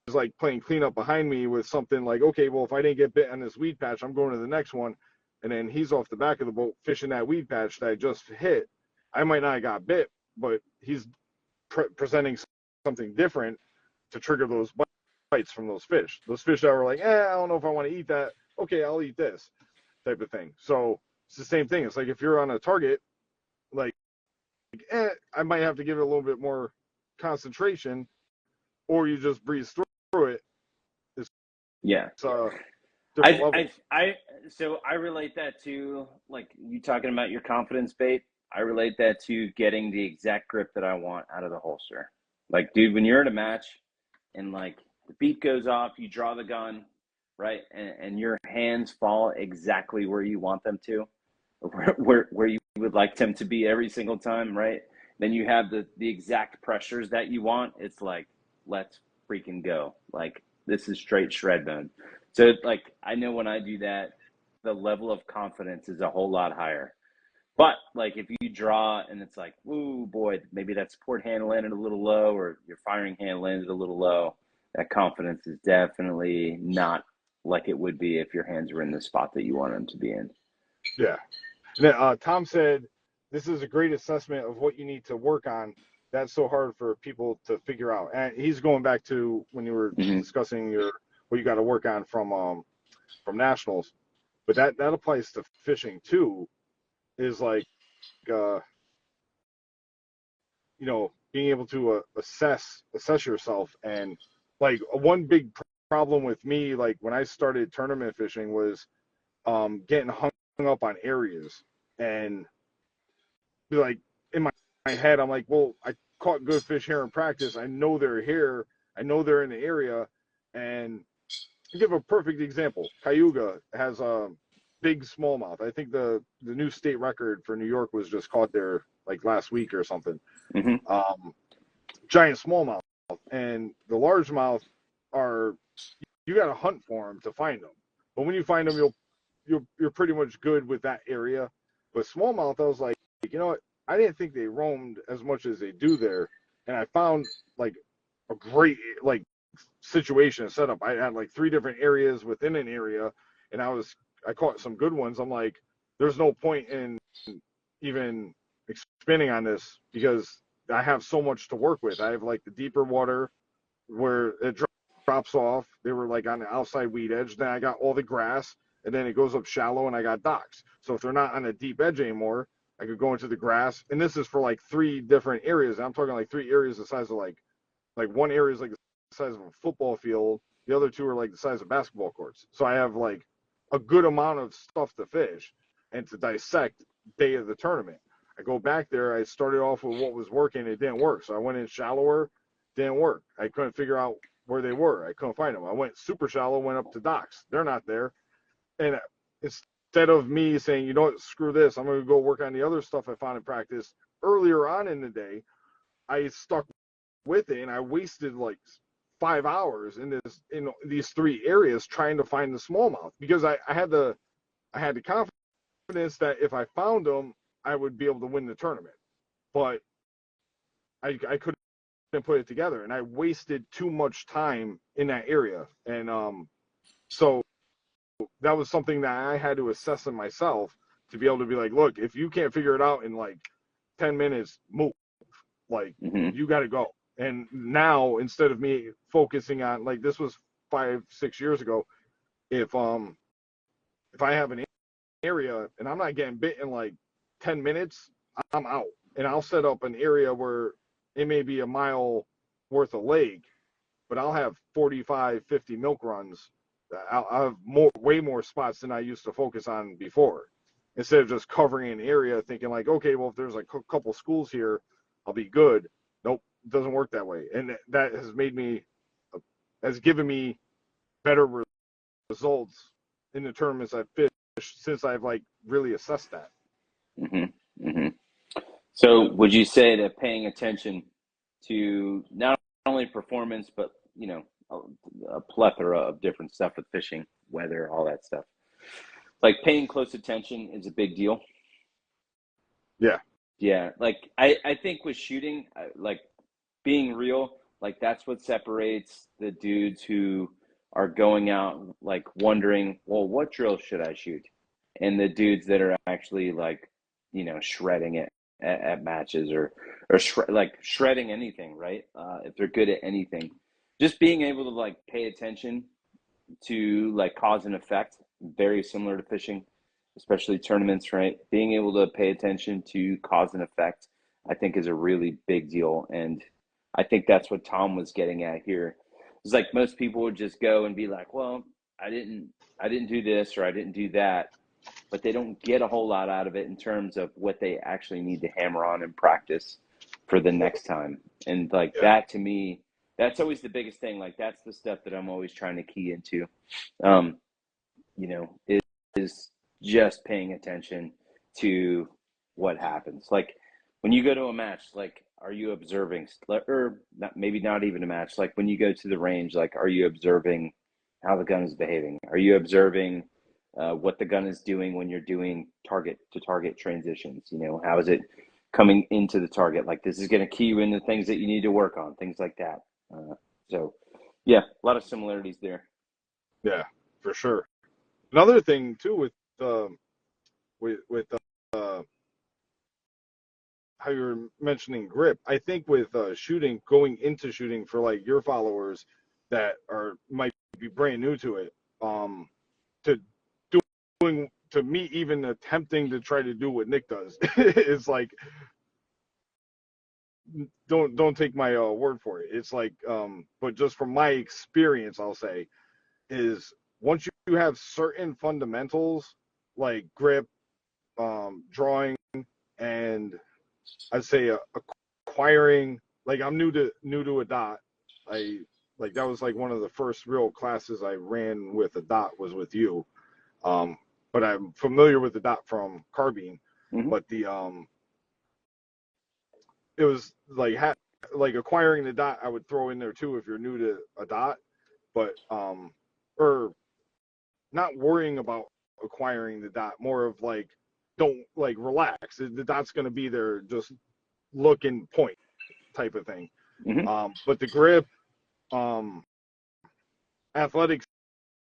like playing cleanup behind me with something like, okay, well if I didn't get bit on this weed patch, I'm going to the next one, and then he's off the back of the boat fishing that weed patch that I just hit. I might not have got bit, but he's presenting something different to trigger those bites from those fish. Those fish that were like, I don't know if I want to eat that. Okay, I'll eat this type of thing. So it's the same thing. It's like if you're on a target, like, I might have to give it a little bit more concentration, or you just breeze through it. It's different levels. So I relate that to, like, you talking about your confidence bait. I relate that to getting the exact grip that I want out of the holster. Like, dude, when you're at a match and like the beat goes off, you draw the gun, right? And your hands fall exactly where you want them to, where you would like them to be every single time, right? Then you have the exact pressures that you want. It's like, let's freaking go. Like, this is straight shred bone. So like, I know when I do that, the level of confidence is a whole lot higher. But like, if you draw and it's like, ooh boy, maybe that support hand landed a little low, or your firing hand landed a little low, that confidence is definitely not like it would be if your hands were in the spot that you want them to be in. Yeah. And then, Tom said, this is a great assessment of what you need to work on. That's so hard for people to figure out. And he's going back to when you were discussing what you got to work on from nationals. But that applies to fishing too. Is like, being able to assess yourself. And like one big problem with me, like when I started tournament fishing, was getting hung up on areas. And like in my head, I'm like, well, I caught good fish here in practice. I know they're here. I know they're in the area. And to give a perfect example, Cayuga has a big smallmouth. I think the new state record for New York was just caught there like last week or something. Giant smallmouth, and the largemouth you got to hunt for them to find them. But when you find them, you're pretty much good with that area. But smallmouth, I was like, you know what? I didn't think they roamed as much as they do there, and I found like a great like situation set up. I had like 3 different areas within an area, and I caught some good ones. I'm like, there's no point in even expanding on this because I have so much to work with. I have like the deeper water where it drops off. They were like on the outside weed edge. Then I got all the grass, and then it goes up shallow, and I got docks. So if they're not on a deep edge anymore, I could go into the grass. And this is for like 3 different areas. I'm talking like 3 areas the size of like one area is like the size of a football field. The other 2 are like the size of basketball courts. So I have like a good amount of stuff to fish and to dissect day of the tournament. I go back there. I started off with what was working. It didn't work. So I went in shallower. Didn't work. I couldn't figure out where they were. I couldn't find them. I went super shallow, went up to docks. They're not there. And instead of me saying, you know what, screw this, I'm going to go work on the other stuff I found in practice earlier on in the day, I stuck with it, and I wasted like 5 hours in these 3 areas trying to find the smallmouth because I had the confidence that if I found them, I would be able to win the tournament. But I couldn't put it together, and I wasted too much time in that area. And so that was something that I had to assess in myself to be able to be like, look, if you can't figure it out in like 10 minutes, move. Like, you got to go. And now, instead of me focusing on, like, this was 5-6 years ago, if I have an area and I'm not getting bit in like 10 minutes, I'm out. And I'll set up an area where it may be a mile worth of lake, but I'll have 45, 50 milk runs. I'll have way more spots than I used to focus on before. Instead of just covering an area thinking like, okay, well, if there's like a couple schools here, I'll be good. Nope. doesn't work that way, and that has given me better results in the tournaments I've fished since I've like really assessed that. Mm-hmm. Mm-hmm. So would you say that paying attention to not only performance, but a plethora of different stuff with fishing, weather, all that stuff, like paying close attention is a big deal? Yeah, Yeah, like I think with shooting, like being real, like that's what separates the dudes who are going out like wondering, well, what drill should I shoot? And the dudes that are actually like, shredding it at matches like shredding anything, right? If they're good at anything, just being able to like pay attention to like cause and effect, very similar to fishing, especially tournaments, right? Being able to pay attention to cause and effect, I think is a really big deal. And I think that's what Tom was getting at here. It's like most people would just go and be like, well, I didn't do this or I didn't do that, but they don't get a whole lot out of it in terms of what they actually need to hammer on and practice for the next time. And like yeah, that to me, that's always the biggest thing. Like that's the stuff that I'm always trying to key into. Um, is just paying attention to what happens. Like when you go to a match, like are you observing, or not, maybe not even a match, like when you go to the range, like are you observing how the gun is behaving? Are you observing what the gun is doing when you're doing target to target transitions? How is it coming into the target? Like this is going to key you into things that you need to work on, things like that. So yeah, a lot of similarities there. yeah, for sure. Another thing too with how you were mentioning grip, I think with shooting, going into shooting for like your followers that might be brand new to it, to doing to me even attempting to try to do what Nick does is like don't take my word for it. It's like but just from my experience, I'll say is once you have certain fundamentals like grip, drawing, and I'd say acquiring. Like I'm new to a dot. I like that was like one of the first real classes I ran with a dot was with you. But I'm familiar with the dot from carbine. Mm-hmm. But the it was like like acquiring the dot I would throw in there too if you're new to a dot. But or not worrying about acquiring the dot, more of like don't like relax. The dot's gonna be there, just look and point type of thing. Mm-hmm. But the grip, athletic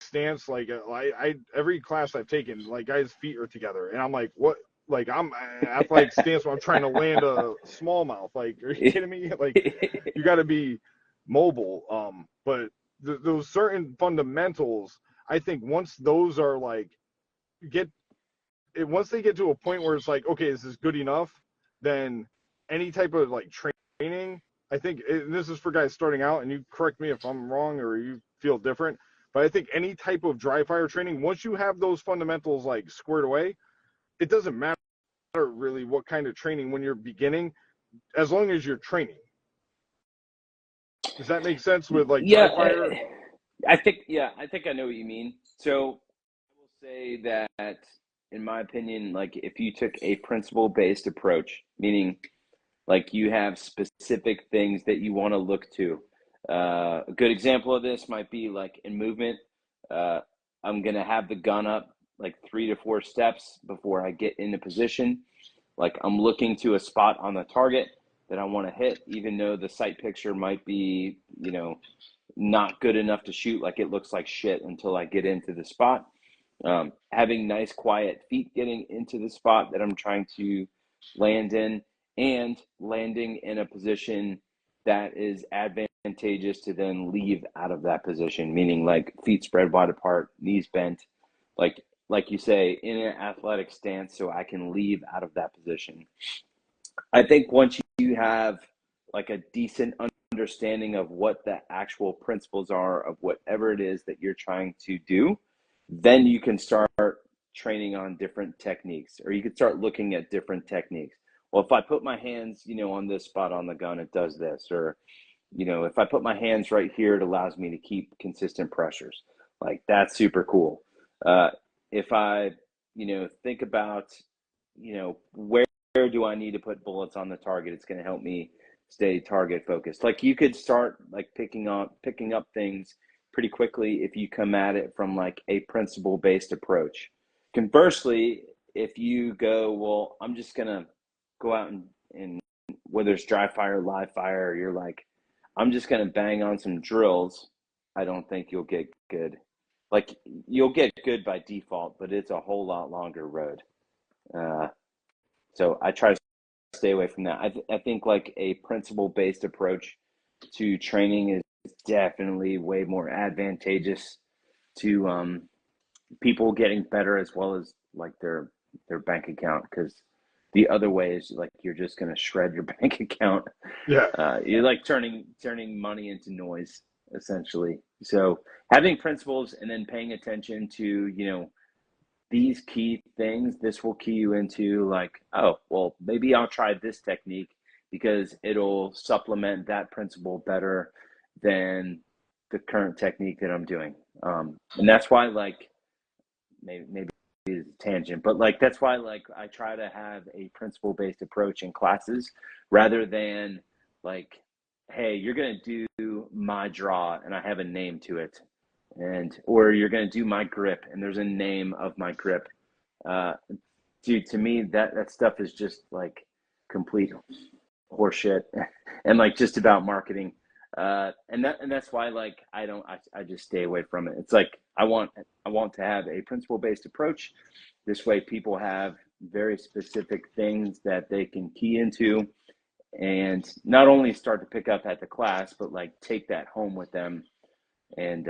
stance, like I every class I've taken, like guys' feet are together, and I'm like, what? Like I'm athletic stance when I'm trying to land a smallmouth. Like, are you kidding me? Like, you got to be mobile. But those certain fundamentals, I think once those are like once they get to a point where it's like, okay, this is good enough, then any type of like training, I think this is for guys starting out, and you correct me if I'm wrong or you feel different, but I think any type of dry fire training, once you have those fundamentals like squared away, it doesn't matter really what kind of training when you're beginning, as long as you're training. Does that make sense with like dry Yeah, fire? I think I know what you mean. So I will say that, in my opinion, like if you took a principle-based approach, meaning like you have specific things that you want to look to. A good example of this might be like in movement. Uh, I'm gonna have the gun up like 3 to 4 steps before I get into position. Like I'm looking to a spot on the target that I want to hit, even though the sight picture might be, not good enough to shoot. Like it looks like shit until I get into the spot. Having nice, quiet feet getting into the spot that I'm trying to land in, and landing in a position that is advantageous to then leave out of that position, meaning like feet spread wide apart, knees bent, like like you say, in an athletic stance so I can leave out of that position. I think once you have like a decent understanding of what the actual principles are of whatever it is that you're trying to do, then you can start training on different techniques, or you can start looking at different techniques. well, if I put my hands, on this spot on the gun, it does this, or, if I put my hands right here, it allows me to keep consistent pressures. Like that's super cool. If I, think about, where do I need to put bullets on the target? It's going to help me stay target focused. Like you could start like picking up things pretty quickly if you come at it from like a principle based approach. Conversely, if you go, well, I'm just going to go out and whether it's dry fire, live fire, or you're like, I'm just going to bang on some drills, I don't think you'll get good. Like you'll get good by default, but it's a whole lot longer road. So I try to stay away from that. I think like a principle based approach to training is definitely way more advantageous to people getting better as well as like their bank account, because the other way is like you're just going to shred your bank account. Yeah. You're like turning money into noise essentially. So having principles and then paying attention to these key things, this will key you into like, oh, well, maybe I'll try this technique because it'll supplement that principle better than the current technique that I'm doing. And that's why like maybe it's a tangent, but like that's why like I try to have a principle based approach in classes rather than like, hey, you're gonna do my draw and I have a name to it, and or you're gonna do my grip and there's a name of my grip. Dude, to me that stuff is just like complete horseshit and like just about marketing. And that's why like I just stay away from it. It's like I want to have a principle based approach. This way people have very specific things that they can key into and not only start to pick up at the class, but like take that home with them and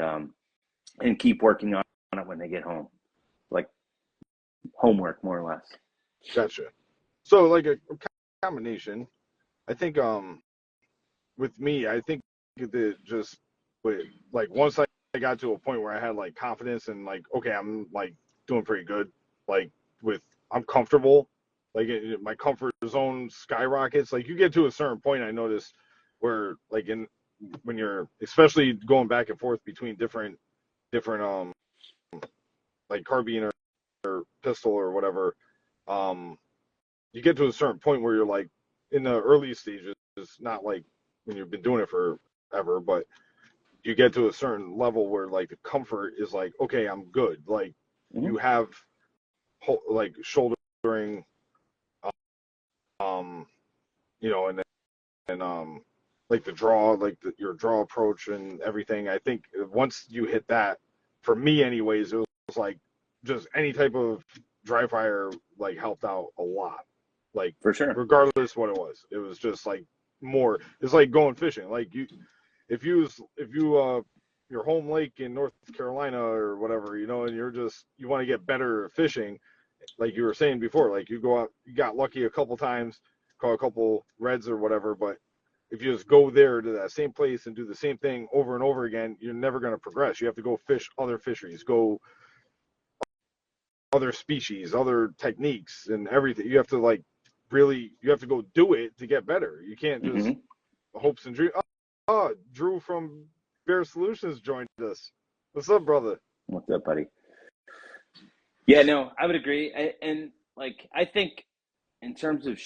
keep working on it when they get home. Like homework more or less. Gotcha. So like a combination. I think with me, I think that just with like once I got to a point where I had like confidence and like okay, I'm like doing pretty good. Like with I'm comfortable. Like my comfort zone skyrockets. Like you get to a certain point, I noticed where like when you're especially going back and forth between different like carbine or pistol or whatever, um you get to a certain point where you're like in the early stages, not like when you've been doing it forever, but you get to a certain level where like the comfort is like, okay, I'm good. Like Mm-hmm. you have like shouldering, um, and like the draw, like your draw approach and everything. I think once you hit that, for me anyways, it was like just any type of dry fire like helped out a lot. Like For sure. regardless what it was just like more. It's like going fishing. Like if you your home lake in North Carolina or whatever, and you want to get better at fishing, like you were saying before, like you go out, you got lucky a couple times, caught a couple reds or whatever, but if you just go there to that same place and do the same thing over and over again, you're never going to progress. You have to go fish other fisheries, go other species, other techniques, and everything. You have to you have to go do it to get better. You can't just Mm-hmm. hopes and dreams. Oh, Drew from Bear Solutions joined us. What's up, brother? What's up, buddy? Yeah, no, I would agree. And like, I think in terms of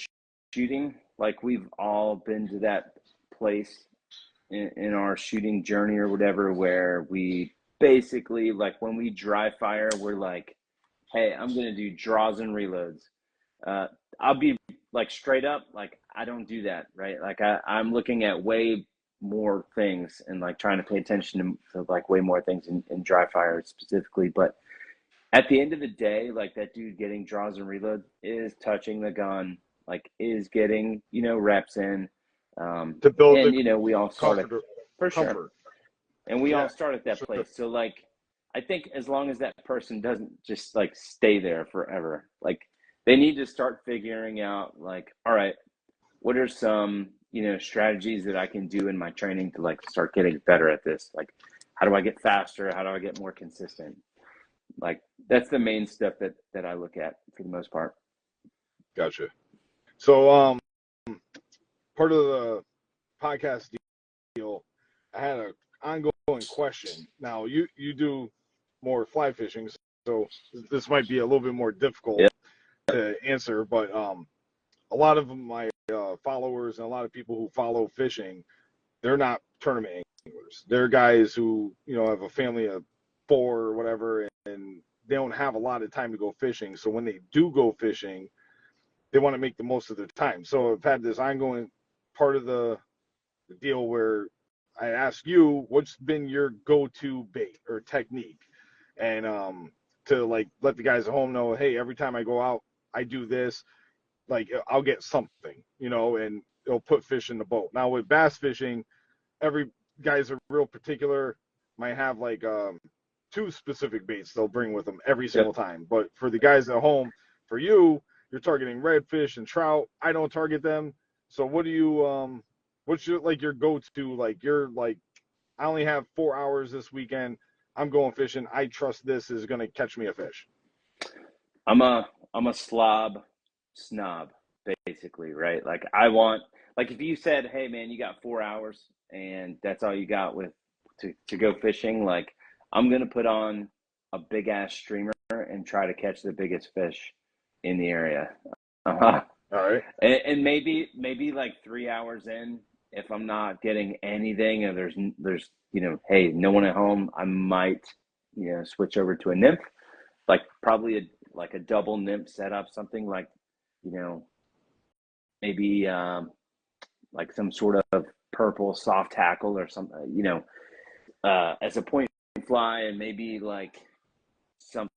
shooting, like we've all been to that place in our shooting journey or whatever, where we basically like when we dry fire, we're like, hey, I'm going to do draws and reloads. Uh, I'll be like straight up, like I don't do that, right? Like I'm looking at way more things and like trying to pay attention to like way more things in dry fire specifically. But at the end of the day, like that dude getting draws and reloads is touching the gun, like is getting, reps in. To build And, the we all start at, comfort. for sure. Comfort. And we all Yeah, start at that sure. place. So like, I think as long as that person doesn't just like stay there forever, like they need to start figuring out like, all right, what are some, strategies that I can do in my training to like start getting better at this? Like, how do I get faster? How do I get more consistent? Like that's the main stuff that I look at for the most part. Gotcha. So, part of the podcast deal, I had an ongoing question. Now, you do more fly fishing, so this might be a little bit more difficult Yeah. to answer, but a lot of my followers and a lot of people who follow fishing, they're not tournament anglers. They're guys who, have a family of 4 or whatever, and they don't have a lot of time to go fishing. So when they do go fishing, they want to make the most of their time. So I've had this ongoing part of the deal where I ask you, what's been your go-to bait or technique, and to like let the guys at home know, hey, every time I go out, I do this. Like I'll get something, and it'll put fish in the boat. Now with bass fishing, every guys are real particular. Might have like 2 specific baits they'll bring with them every single Yep. time. But for the guys at home, for you, you're targeting redfish and trout. I don't target them. So what do you what's your go-to, like you're like, I only have 4 hours this weekend. I'm going fishing. I trust this is going to catch me a fish. I'm a snob, basically, right? Like if you said, hey man, you got 4 hours and that's all you got to go fishing, like I'm gonna put on a big ass streamer and try to catch the biggest fish in the area. Uh-huh. All right. And maybe like 3 hours in, if I'm not getting anything and there's hey, no one at home, I might switch over to a nymph, like probably a double nymph setup, something like maybe like some sort of purple soft tackle or something, as a point fly, and maybe like something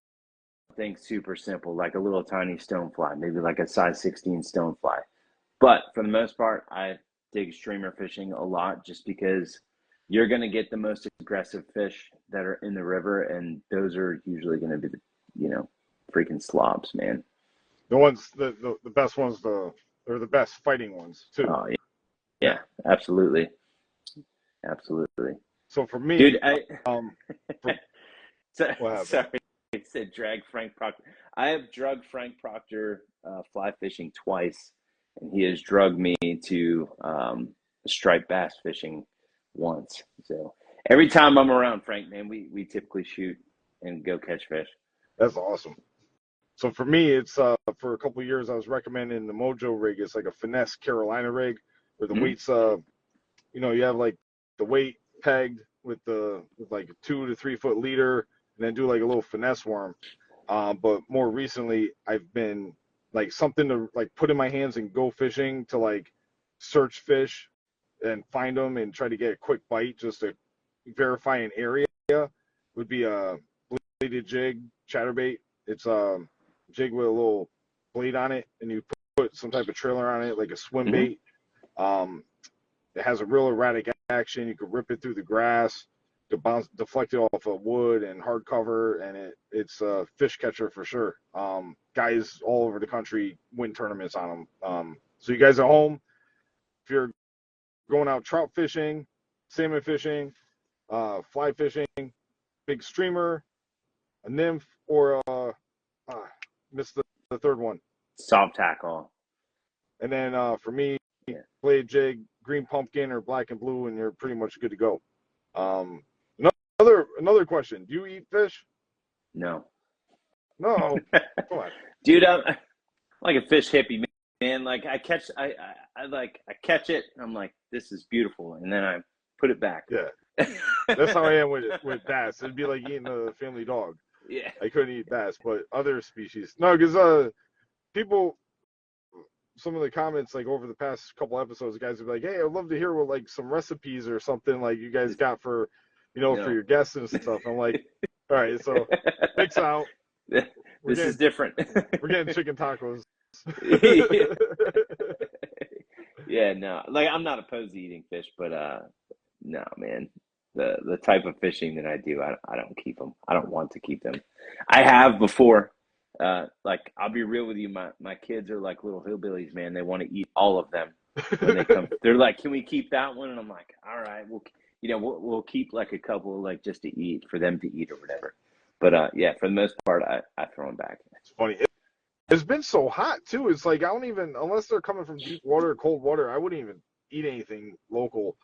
super simple, like a little tiny stonefly, maybe like a size 16 stonefly. But for the most part, I dig streamer fishing a lot, just because you're going to get the most aggressive fish that are in the river, and those are usually going to be the freaking slobs, man. The ones, the best ones, they're the best fighting ones too. Oh yeah, absolutely. So for me, Dude, for, what happened? sorry, I said drag Frank Proctor. I have drugged Frank Proctor fly fishing twice, and he has drugged me to striped bass fishing once. So every time I'm around Frank, man, we typically shoot and go catch fish. That's awesome. So for me, it's for a couple of years I was recommending the Mojo rig. It's like a finesse Carolina rig where the weights, you have like the weight pegged with like a 2 to 3 foot leader, and then do like a little finesse worm. But more recently, I've been like something to like put in my hands and go fishing, to like search fish and find them and try to get a quick bite, just to verify an area, would be a bladed jig chatterbait. It's jig with a little blade on it, and you put some type of trailer on it, like a swim bait. It has a real erratic action. You could rip it through the grass, to deflect it off of wood and hardcover, and it's a fish catcher for sure. Guys all over the country win tournaments on them. So you guys at home, if you're going out trout fishing, salmon fishing, fly fishing, big streamer, a nymph, or missed the third one. Soft tackle. And then for me, blade jig, green pumpkin, or black and blue, and you're pretty much good to go. Another question: do you eat fish? No. No. Come on. Dude, I'm like a fish hippie, man. Like I catch it. I'm like, this is beautiful, and then I put it back. Yeah. That's how I am with bass. It'd be like eating a family dog. Yeah. I couldn't eat bass, but other species. No, because people, some of the comments like over the past couple episodes, guys would be like, "Hey, I'd love to hear what like some recipes or something like you guys got for, for your guests and stuff." I'm like, all right, so mix out. This is different. We're getting chicken tacos. Yeah, no. Like I'm not opposed to eating fish, but no, man. The type of fishing that I do, I don't keep them. I don't want to keep them. I have before. Like I'll be real with you, my kids are like little hillbillies, man. They want to eat all of them when they come. They're like, "Can we keep that one?" And I'm like, "All right, we'll keep like a couple, like just to eat, for them to eat or whatever." But yeah, for the most part, I throw them back. It's funny. it's been so hot too. It's like I don't even, unless they're coming from deep water or cold water, I wouldn't even eat anything local.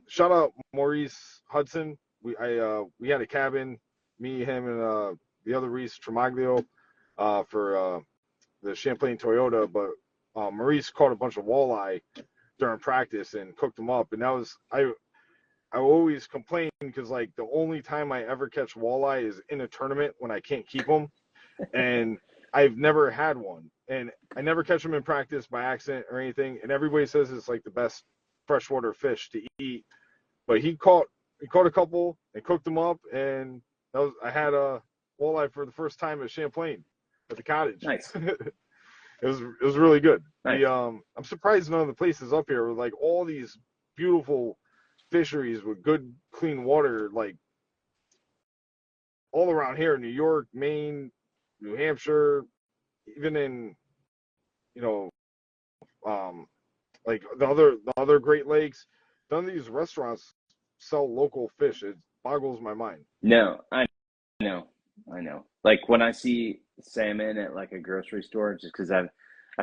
Shout out Maurice Hudson. We had a cabin, me, him, and the other Reese Tremaglio, for the Champlain Toyota. But Maurice caught a bunch of walleye during practice and cooked them up, and that was I always complain because like the only time I ever catch walleye is in a tournament when I can't keep them, and I've never had one, and I never catch them in practice by accident or anything. And everybody says it's like the best freshwater fish to eat, but he caught a couple and cooked them up, and I had a walleye for the first time at Champlain at the cottage. Nice. It was really good. Nice. I'm surprised none of the places up here with like all these beautiful fisheries with good clean water, like all around here, New York, Maine, New Hampshire, even in, you know, like the other Great Lakes. None of these restaurants sell local fish. It boggles my mind. No, I know. I know. Like when I see salmon at like a grocery store, just because I've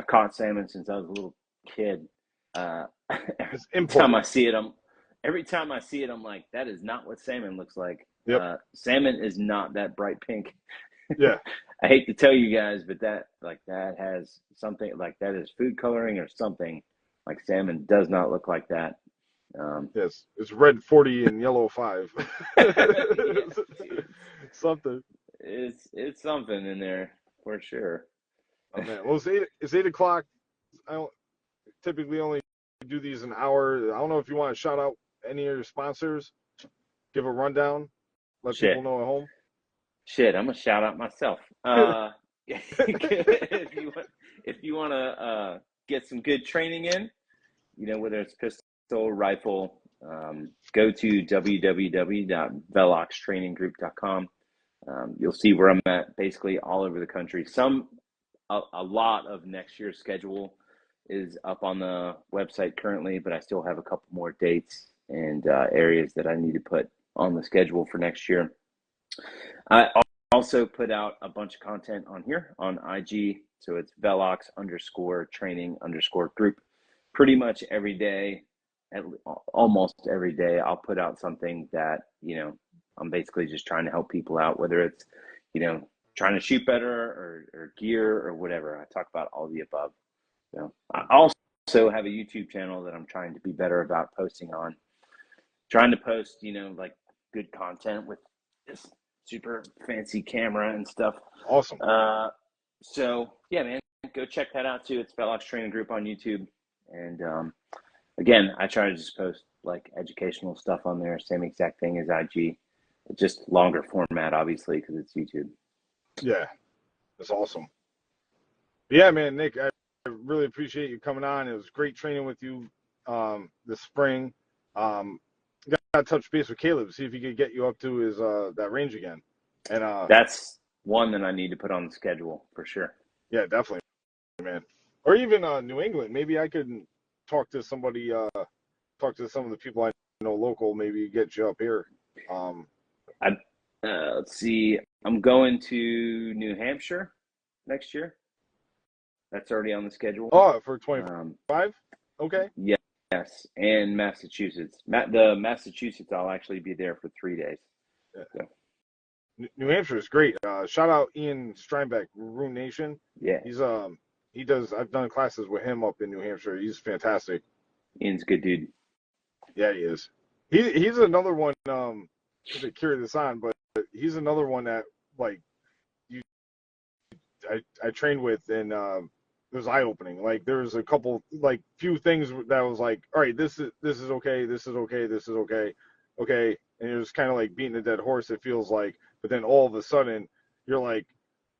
caught salmon since I was a little kid. It's Every time I imported. see it, I'm like, that is not what salmon looks like. Yep. Salmon is not that bright pink. Yeah. I hate to tell you guys, but that has something like that is food coloring or something. Like salmon does not look like that. Yes. It's red 40 and yellow 5. Yeah, dude, Something. it's something in there for sure. Oh man. Well, it's 8 o'clock. I don't typically only do these an hour. I don't know if you want to shout out any of your sponsors, give a rundown, let Shit. people know at home. I'm gonna shout out myself. If you want to get some good training in, whether it's pistol, rifle, go to www.veloxtraininggroup.com. You'll see where I'm at basically all over the country. A lot of next year's schedule is up on the website currently, but I still have a couple more dates and areas that I need to put on the schedule for next year. I also put out a bunch of content on here on IG. So it's Velox_training_group. Pretty much every day, almost every day, I'll put out something that, I'm basically just trying to help people out, whether it's, trying to shoot better or gear or whatever. I talk about all the above. So I also have a YouTube channel that I'm trying to be better about posting on. Trying to post, like good content with this super fancy camera and stuff. Awesome. So yeah, man, go check that out too. It's Velox Training Group on YouTube. And again, I try to just post like educational stuff on there, same exact thing as IG. It's just longer format, obviously, because it's YouTube. Yeah, that's awesome. Yeah, man, Nick, I really appreciate you coming on. It was great training with you this spring. Got to touch base with Caleb, see if he could get you up to his that range again. And that's one that I need to put on the schedule for sure. Yeah, definitely, man. Or even New England. Maybe I could talk to somebody, talk to some of the people I know local. Maybe get you up here. Let's see. I'm going to New Hampshire next year. That's already on the schedule. Oh, for 25? Okay. Yes, and Massachusetts. The Massachusetts, I'll actually be there for 3 days. Yeah. So. New Hampshire is great. Shout out Ian Steinbeck, Rune Nation. Yeah. I've done classes with him up in New Hampshire. He's fantastic. Ian's a good dude. Yeah, he is. He's another one, to carry this on, but he's another one that like I trained with, and it was eye opening. Like there's a couple few things that was like, all right, this is okay, this is okay, this is okay, okay, and you're just kind of like beating a dead horse. It feels like, but then all of a sudden you're like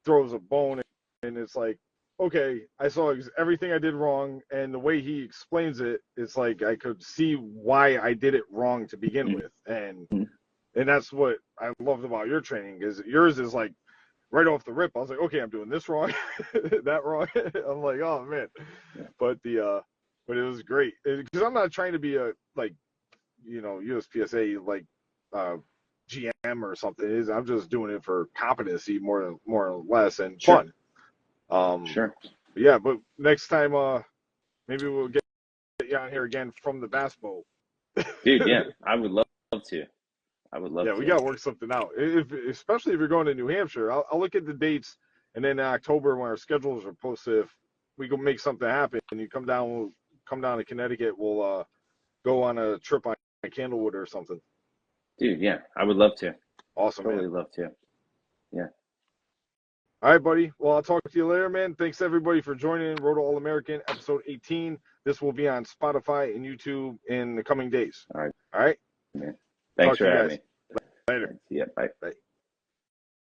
throws a bone, and it's like, okay, I saw everything I did wrong, and the way he explains it, it's like I could see why I did it wrong to begin with, and that's what I loved about your training, is yours is like right off the rip. I was like, okay, I'm doing this wrong, that wrong. I'm like, oh man, but it was great because I'm not trying to be a USPSA GM or something. I'm just doing it for competency more or less and fun. Sure. Yeah, but next time, maybe we'll get you on here again from the bass boat. Dude, yeah, I would love to. I would Yeah, love we to. gotta work something out. Especially if you're going to New Hampshire, I'll look at the dates, and then in October when our schedules are posted, if we can make something happen, and you come down to Connecticut, we'll go on a trip on Candlewood or something. Dude, yeah, I would love to. Awesome, man. Totally love to. Yeah. All right, buddy. Well, I'll talk to you later, man. Thanks everybody for joining Roto All American episode 18. This will be on Spotify and YouTube in the coming days. All right, All right. man. Talk Thanks to for you having guys me. later. See ya. Bye. Bye.